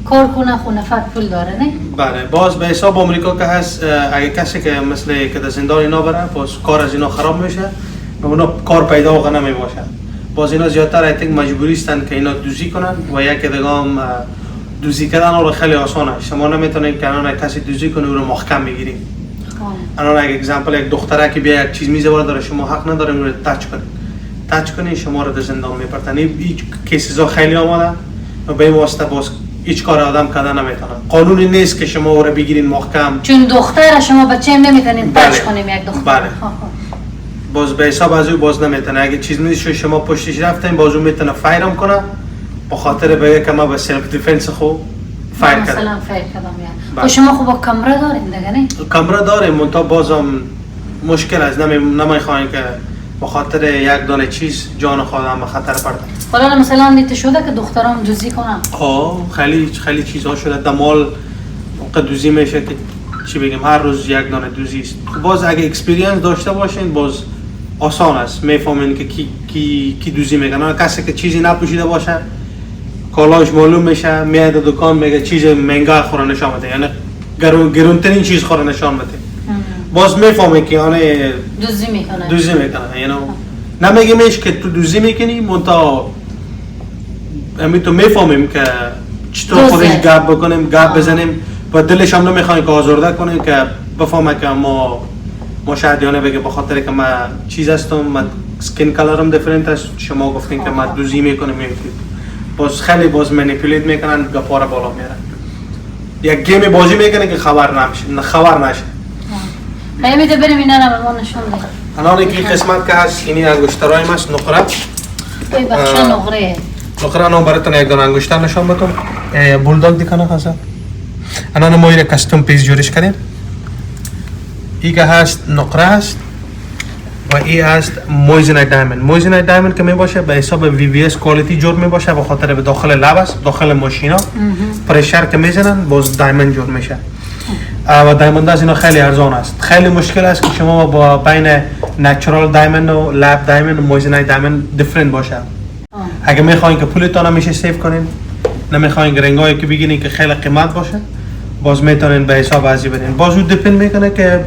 کار کنه خونه فقط پول داره نه؟ بله باز به حساب آمریکا که هست اگه کسی که مثل که در زندان اینا بره باز کار از اینا خراب میشه و اونا کار پیدا واقعا نمی باشه. باز اینا زیادتر ایتک مجبوری هستند که اینا دوزی کنن و یکی دیگه هم دوزی کردن رو خیلی آسانه. شما نمیتونید که الان کسی دوزی کنه او رو محکم بگیرید. الان اگه اگزمپل یک دختره که بیا یک چیز میزه داره شما حق ندارید اون رو تاچ کنید شما رو در زندان میپرتن. این کیسزا خیلی آمده و به این واسطه باز هیچ کار آدم کردن نمیتونه. قانونی نیست که شما او رو بگیرین محکم. چون دختر شما بچه هم نمیتونین تاچ کنیم یک دختر. بله. باز به حساب از او باز نمیتونه. اگه چیز میشه شما پشتش رفتین باز اون میتونه فایرم کنه به خاطر بگه که ما به سلف دیفنس خو فایر کردم. مثلا فایر کردم یا. شما خب با کامرا دارین دیگه نه؟ کامرا داریم منتها بازم مشکل است. نمیخواین که به خاطر یک دانه چیز جان خودم به خطر پرده. حالا مثلا دیده شده که دخترام دوزی کنن؟ خیلی چیزها شده. دمال موقع دوزی میشه که چی بگیم هر روز یک دانه دوزی است. باز اگه اکسپریانس داشته باشین باز آسان است میفهمین که کی دوزی میکنه. کسی که چیزی نپوشیده باشه کالاش معلوم میشه میاد دکان میگه چیز منگا خوره نشان بده یعنی گرونترین چیز خوره نشان بده. باز میفهمی که آن دوزی میکنه یعنی نمیگیمش که تو دوزی میکنی منتها همین تو میفهمیم که چطور خودش گپ بکنیم گپ بزنیم و دلش هم نمیخوایم که آزرده کنیم که بفهمه که ما شاید یانه بگه بخاطر که من چیز هستم من سکین کلرم دیفرنت است شما گفتین که من دوزی میکنم باز خیلی باز منیپولیت میکنن گپاره بالا میرن. یک گیم بازی میکنن که خبر نشه. میده بریم اینا رو ما نشون بده. الان این قسمت که هست اینی انگشترای ماست نقره. ای بچه نقره. نقره نام براتون یک دونه انگشتر نشون بدم. بولداگ دیکنه خاصه. الان ما اینو کاستوم پیس جوریش کردیم. این که هست نقره هست و این هست مویزنایت دایموند. مویزنایت دایموند که می باشه به حساب VVS کوالیتی جور می باشه به خاطر به داخل لب است داخل ماشینا پرشر که میزنن باز دایموند جور میشه و دایموند از اینا خیلی ارزان است. خیلی مشکل است که شما با بین نچرال دایموند و لب دایموند و مویزنایت دایموند دیفرنت باشه. اگه میخواین که پولتون همیشه سیو کنین نمیخواین رنگایی که بگیرین که خیلی قیمت باشه باز میتونین به حساب ازی بدین. باز اون دیپند میکنه که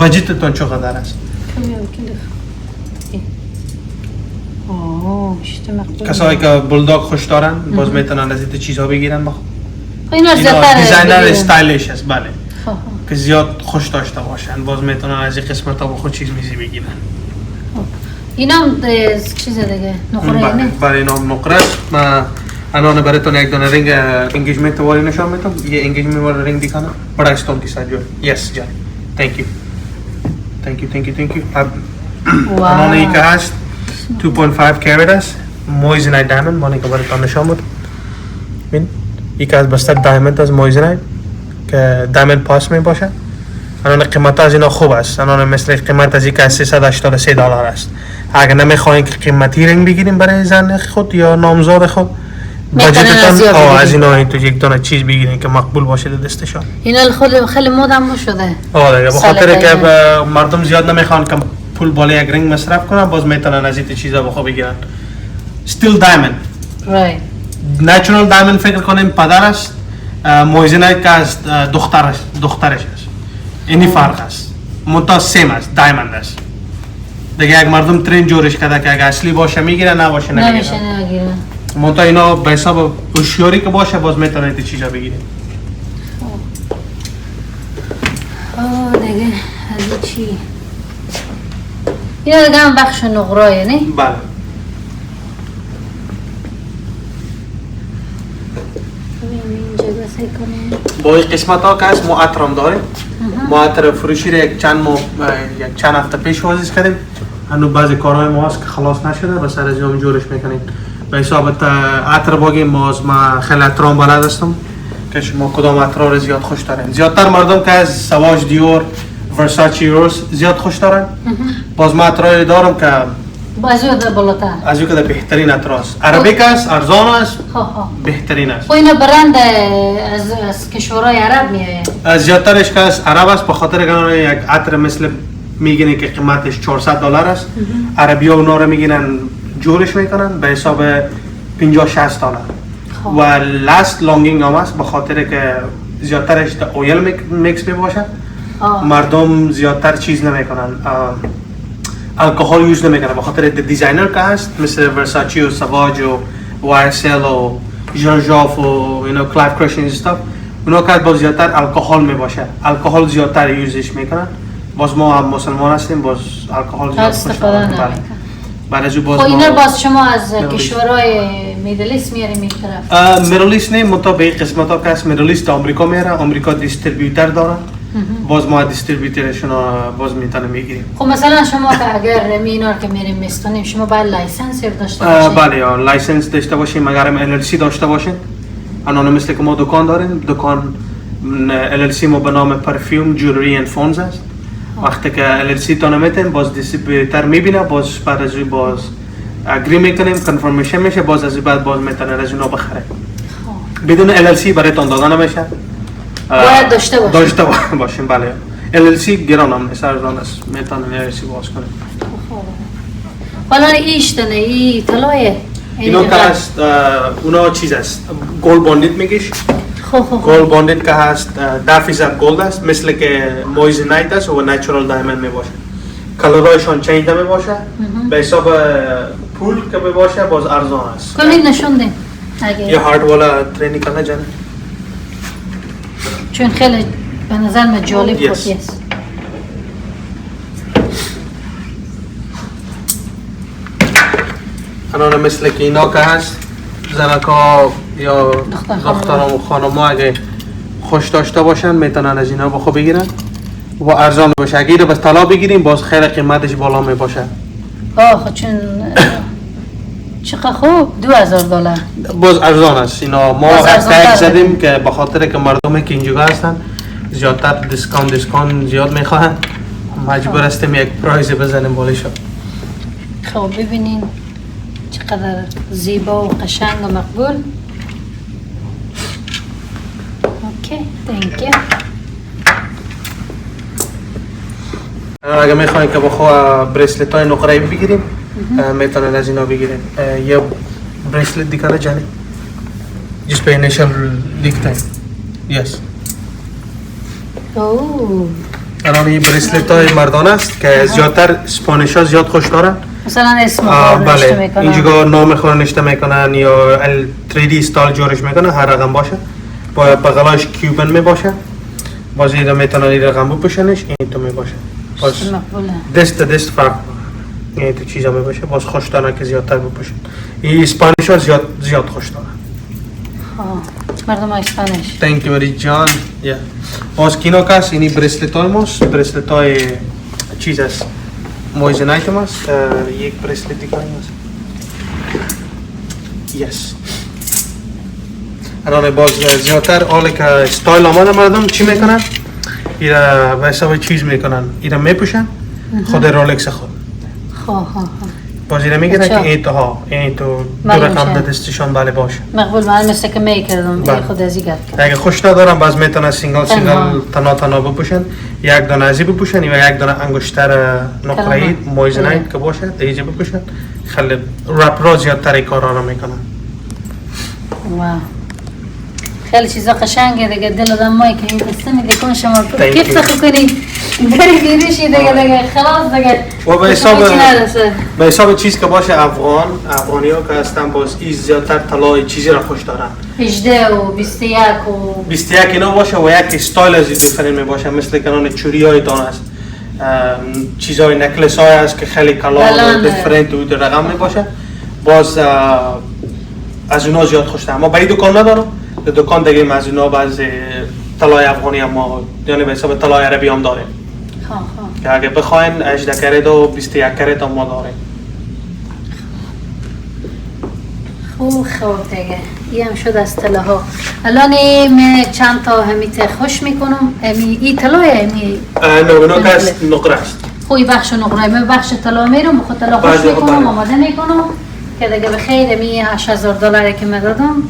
بجتتون چقدر است. کسایی که بولداگ خوش دارن باز میتونن از این چیزها بگیرن. اینا دیزاینر استایلیش است بله که زیاد خوش داشته باشن باز میتونن از این قسمت ها با خود چیز میزی بگیرن. اینا هم چیز دیگه نقره اینه؟ بله اینا هم نقره است. من الان براتون یک دونه رنگ انگیجمنت والی نشان میدم. یه انگیجمنت والی رنگ دیکھانا بڑا استون کی ساتھ جو یس جان thank you الان این که هست 2.5 کیرت است مویزنایت دایموند مانی که براتون نشان میدم. ببین این که از بستر دایموند از مویزنایت که دایموند پاس می باشه. الان قیمت از اینا خوب است. الان مثل قیمت از این که $383 است. اگر نمیخواین که قیمتی رنگ بگیریم برای زن خود یا نامزاد خود بجتتون از اینا این تو یک دونه چیز بگیرین که مقبول باشه دستشان. اینا خیلی مودم شده. آره به خاطر که مردم زیاد نمیخوان که پول بالای یک رنگ مصرف کنن باز میتونن از این چیزا بخو بگیرن. استیل دایموند نچرال دایموند فکر کنیم پدر است. مویزنایت که از دخترش است. اینی فرق است. منتها سیم است دایموند است. دیگه یک مردم ترین جورش کرده که اگه اصلی باشه میگیره نباشه نمیگیره. منتها اینا به حساب هوشیاری که باشه باز میتونید این چیزا بگیرید. دیگه از چی؟ اینا دیگه هم بخش نقرایه نه؟ بله. با این قسمت ها که هست ما عطر هم داریم. ما عطر فروشی رو یک چند هفته پیش وازیز کردیم. هنو بعضی کارهای ما هست که خلاص نشده و سر از هم جورش میکنیم. به حساب عطر باگیم ما خیلی عطرام بلد هستم که شما کدام عطرها رو زیاد خوش دارین. زیادتر مردم که از سواژ دیور ورساچی روز زیاد خوش دارن. باز ما عطرهایی دارم که از او که بهترین عطر است. عربیک است، ارزان است، بهترین است. و اینا برند از کشورهای عرب میآید. زیادترش که از عرب است به خاطر که یک عطر مثل میگینه که قیمتش $400 است. عربی ها اونا رو میگینن جورش میکنن به حساب $50-60. و لاست لانگینگ هم است به خاطر که زیادترش اویل میکس می باشه. مردم زیادتر چیز نمیکنن، الکل یوز نمیکنن به خاطر دیزاینر که هست مثل ورساچی و سواج و YSL و ژورژاف و کلایف کرشن استاف. اونا که باز زیادتر الکل می باشه، الکل زیادتر یوزش میکنن. باز ما هم مسلمان هستیم، باز الکل زیاد استفاده نمیکنن. بعد از باز اینا باز شما از کشورهای میدل ایست میاریم این طرف؟ میدل ایست نه، مطابق قسمت ها که هست میدل ایست آمریکا میاره، آمریکا دیستریبیوتر داره. باز ما دیستریبیوترشون باز میتونیم میگیریم. خب مثلا شما که اگر اینا که میریم میستونیم شما باید لایسنس داشته باشین؟ بله، لایسنس داشته باشیم، مگر LLC داشته باشین. الان مثل که ما دکان داریم، دکان LLC ما به نام پرفیوم جولری اند فونز است. وقتی که LLC تا نمیتیم باز دیستریبیوتر میبینه، باز بعد از باز اگری میکنیم، کنفرمیشن میشه، باز از بعد باز میتونه از اونا بخره. بدون LLC برایتون دادن نمیشه. باید داشته باشیم. بله، LLC گران هم نیست، ارزان است، میتونن LLC باز کنیم. حالا ایشتنه ای طلایه؟ اینا که هست اونا چیز است، گولد باندید میگیش. گولد باندید که هست 10% گولد است، مثل که مویزنایت است و نیچرال دایموند می باشه. کلرهایشان چینج می باشه، به حساب پول که می باشه باز ارزان است. کنید نشون دیم یه هارد والا ترینی کنه جانه، چون خیلی به نظر من جالب خودی است. الان مثل که اینا که هست زنکا یا دختران و خانم ها اگه خوش داشته باشن میتونن از اینا بخو بگیرن و ارزان باشه. اگه اینا بس طلا بگیریم باز خیلی قیمتش بالا می باشه. خب چون چقدر خوب $2000 باز ارزان است. اینا ما تک زدیم که به خاطر که مردمی که اینجا هستن زیادتر دیسکانت زیاد میخواهن، مجبور هستیم یک پرایز بزنیم بالشو. خب ببینین چقدر زیبا و قشنگ و مقبول. اوکی، تhank you. اگه میخواین که بخوا بریسلت های نقره‌ای بگیریم میتونن از اینا بگیریم. یه بریسلت دیگه جانی جس پہ انیشل لکھتا ہے. یس. الان این بریسلت های مردانه است که زیادتر اسپانیش ها زیاد خوش دارن. مثلا اسم نشته میکنن، اینجا نام خود نشته میکنن یا 3D استایل جورش میکنن، هر رقم باشه، با بغلاش کیوبن می باشه. باز این میتونن این رقم بپوشنش، این تو می باشه. باز دست فرق این تو چیزا می باشه، باز خوش دارن که زیادتر بپوشن. این اسپانیش ها زیاد خوش دارن. مردم اسپانیش. Thank you very جان. باز کینو کس اینی بریسلت های ماست، بریسلت های چیز است، مویزنایت ماست. یک بریسلت دیگه ماست. یس. الان باز زیادتر حالی که استایل آماده مردم چی میکنن؟ ایرا به حساب چیز میکنن، ایرا میپوشن خود رولکس خود. باز ایرا میگیرن که این تو دو رقم دستشان بله باشه. مقبول. من مثل که میکردم خود ازی گرد. اگه خوش ندارم باز میتونن سینگل تنا بپوشن، یک دانه ازی بپوشن یا یک دانه انگشتر نقره‌ای مویزنایت که باشه دیگه بپوشن. خیلی رپ را زیادتر کارا رو میکنن. واو، خیلی چیزا قشنگه دیگه. دل آدم مایی که این قصه میگه کن شما کیف سخو کنی داری بیریشی دیگه خلاص دیگه. و به حساب چیز که باشه افغانی ها که هستن باز این زیادتر طلای چیزی را خوش دارن. 18 و 21 و 21 اینا باشه و یک استایل از دیفرنت می باشه، مثل کنان چوری های دان است، چیزای نکلس های است که خیلی کلان و دیفرنت و رقم می باشه. باز از اونا زیاد خوش دارم. ما به این دکان ندارم، دکان دیگه از اونا باز طلای افغانی هم ما یعنی به حساب طلای عربی هم داریم. که اگه بخواین 18 کرت و 21 کرت هم ما داریم. خوب دیگه. این هم شد از طلاها. الان من چند تا همیت خوش میکنم. این طلای همی؟ نه، اونا که از نقره است. خوی بخش نقره. من بخش طلا میرم خود طلا خوش میکنم، آماده میکنم که دیگه بخیر همی $8000 که من دادم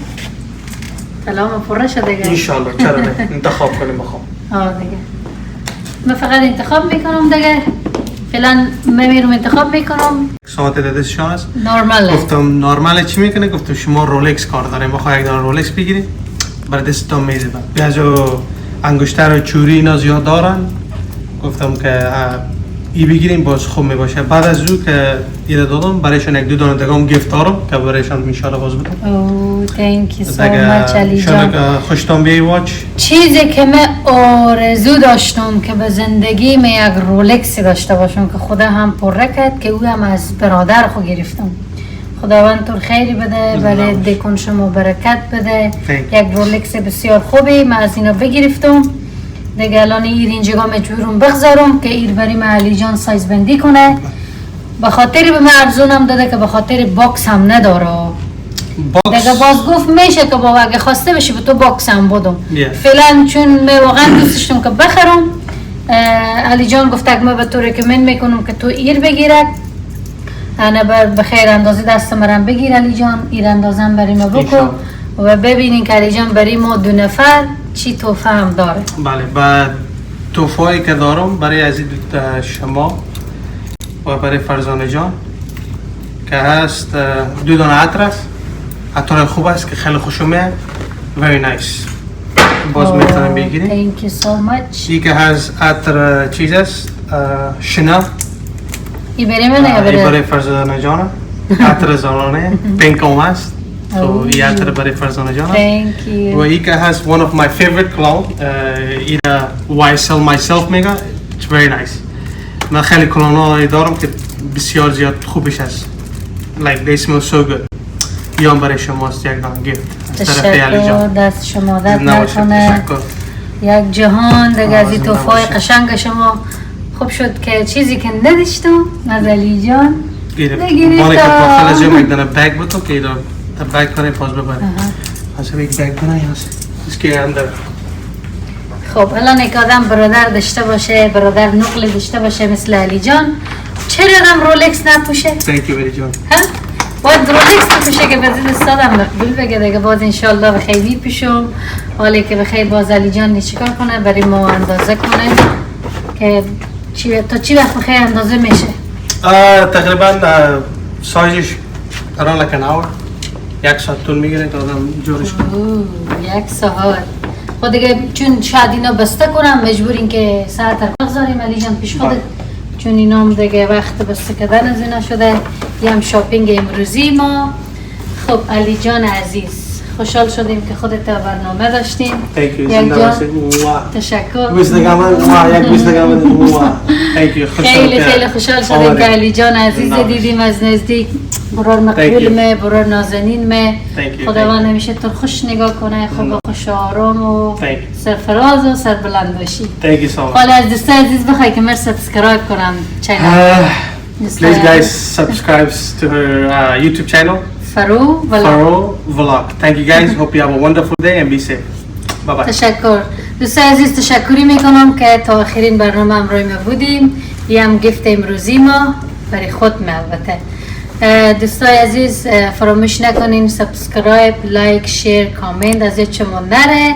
طلا ما پره شد دیگه. انشالله. چرا نه؟ انتخاب کنیم بخوام. دیگه من فقط انتخاب میکنم دیگه. فعلا من میرم انتخاب میکنم ساعت دستشان است. نورماله. گفتم نرمال چی میکنه؟ گفتم شما رولکس کار داره، میخوای یک دانه رولکس بگیری برای دستتان میزدم. بیازو انگشتر و چوری اینا زیاد دارن، گفتم که ای بگیریم باز خوب میباشه. بعد از او که ایده دادم برایشان یک دو دانه دگام گیفت دارم که برایشان میشاله باز بدم. اوه thank you so much علی جان. خوشتان بیایی واچ. چیزی که من آرزو داشتم که به زندگی من یک رولکسی داشته باشم که خدا هم پره کرد که او هم از برادر خود گرفتم. خداوند تو خیری بده، برای دکون شما برکت بده. یک رولکس بسیار خوبی من از اینا بگرفتم. دیگه الان اینجا مجبورم بگذارم که ایر برای من علی جان سایز بندی کنه. به خاطری به من ارزونم داده که به خاطر باکس هم نداره. دیگه باز گفت میشه که بابا اگه خواسته بشه به تو باکس هم بدم. فعلا چون من واقعا دوست داشتم که بخرم، علی جان گفت که من به تو ریکمند میکنم که تو ایر بگیره. انا به خیر اندازه دست مرم بگیر علی جان، ایر اندازم برای ما بکن و ببینین که علی جان برای ما دو نفر چی تحفه هم داره. بله، بعد تحفه‌ای که دارم برای عزیز شما و برای فرزانه جان که هست دو دانه عطر است. عطر خوب است که خیلی خوشم میاد. very nice. باز میتونم بگیریم. thank you so much. ای که هست عطر چیز است شنل. ای برای من یا برای فرزانه جان. عطر زنانه پینک هم است. So ای عطر برای فرزانه جان. thank you. و ای که هست one of my favorite cologne. ای YSL myself میگه. It's very nice. من خیلی کلون‌های دارم که بسیار زیاد خوبش است. Like they smell so good. یام برای شماست یک دانه گیفت. تشکر، دست شما درد نکنه. یک جهان دیگه از این تحفه‌های قشنگ شما. خوب شد که چیزی که نداشتم از علی جان گرفتم. مالی که پاخل از یک دانه بگ بود که اینا بگ کنه پاس ببره. از یک بگ کنه هست. اسکی اندر. خب الان یک آدم برادر داشته باشه، برادر نقل داشته باشه مثل علی جان، چرا آدم رولکس نپوشه؟ Thank you very much. ها؟ باید رولکس نپوشه که بعد استادم مقبول بگه دیگه باز انشالله بخیر میپوشم. حالی که بخیر باز علی جان چیکار کنه برای ما اندازه کنه که تا چی وقت بخیر اندازه میشه؟ تقریبا سایزش around like an hour. یک ساعت طول میگیره تا آدم جورش کنه. یک ساعت. خب دیگه چون شاید اینا بسته کنم مجبوریم که ساعت رو بگذاریم علی جان پیش خودت، چون اینا هم دیگه وقت بسته کردن از اینا شده. یه هم شاپینگ امروزی ما. خب علی جان عزیز خوشحال شدیم که خودت برنامه داشتیم. یک جان تشکر. خیلی خیلی خوشحال شدیم که علی جان عزیز دیدیم از نزدیک. برار مقبول می، برار نازنین می. خداوند همیشه تو خوش نگاه کنه، خوب و خوش آرام و سرفراز و سربلند باشی. حالا از دوستان عزیز بخوای که من سابسکرایب کنم چینل. Please guys subscribe to her YouTube channel. فرو Vlog. Thank you guys. Hope you have a wonderful day and be safe. Bye bye. تشکر. دوستان عزیز تشکری میکنم که تا آخرین برنامه همراه ما بودیم. یه هم گفت امروزی ما برای خود البته. دوستان عزیز فراموش نکنین سابسکرایب، لایک، شیر، کامنت از شما نره.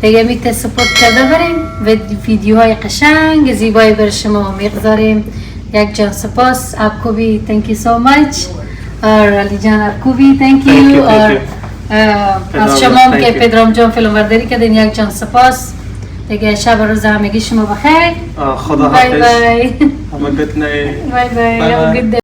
دیگه میته سپورت کرده بریم و ویدیوهای قشنگ زیبایی برای شما میگذاریم. یک جان سپاس. आपको thank you so much. और अली जान आपको भी thank you. और از شما هم که پدرام جان فیلمبرداری کردین یک جان سپاس. دیگه شب و روز همگی شما بخیر. خدا حافظ. بای بای. Have a good night. بای بای.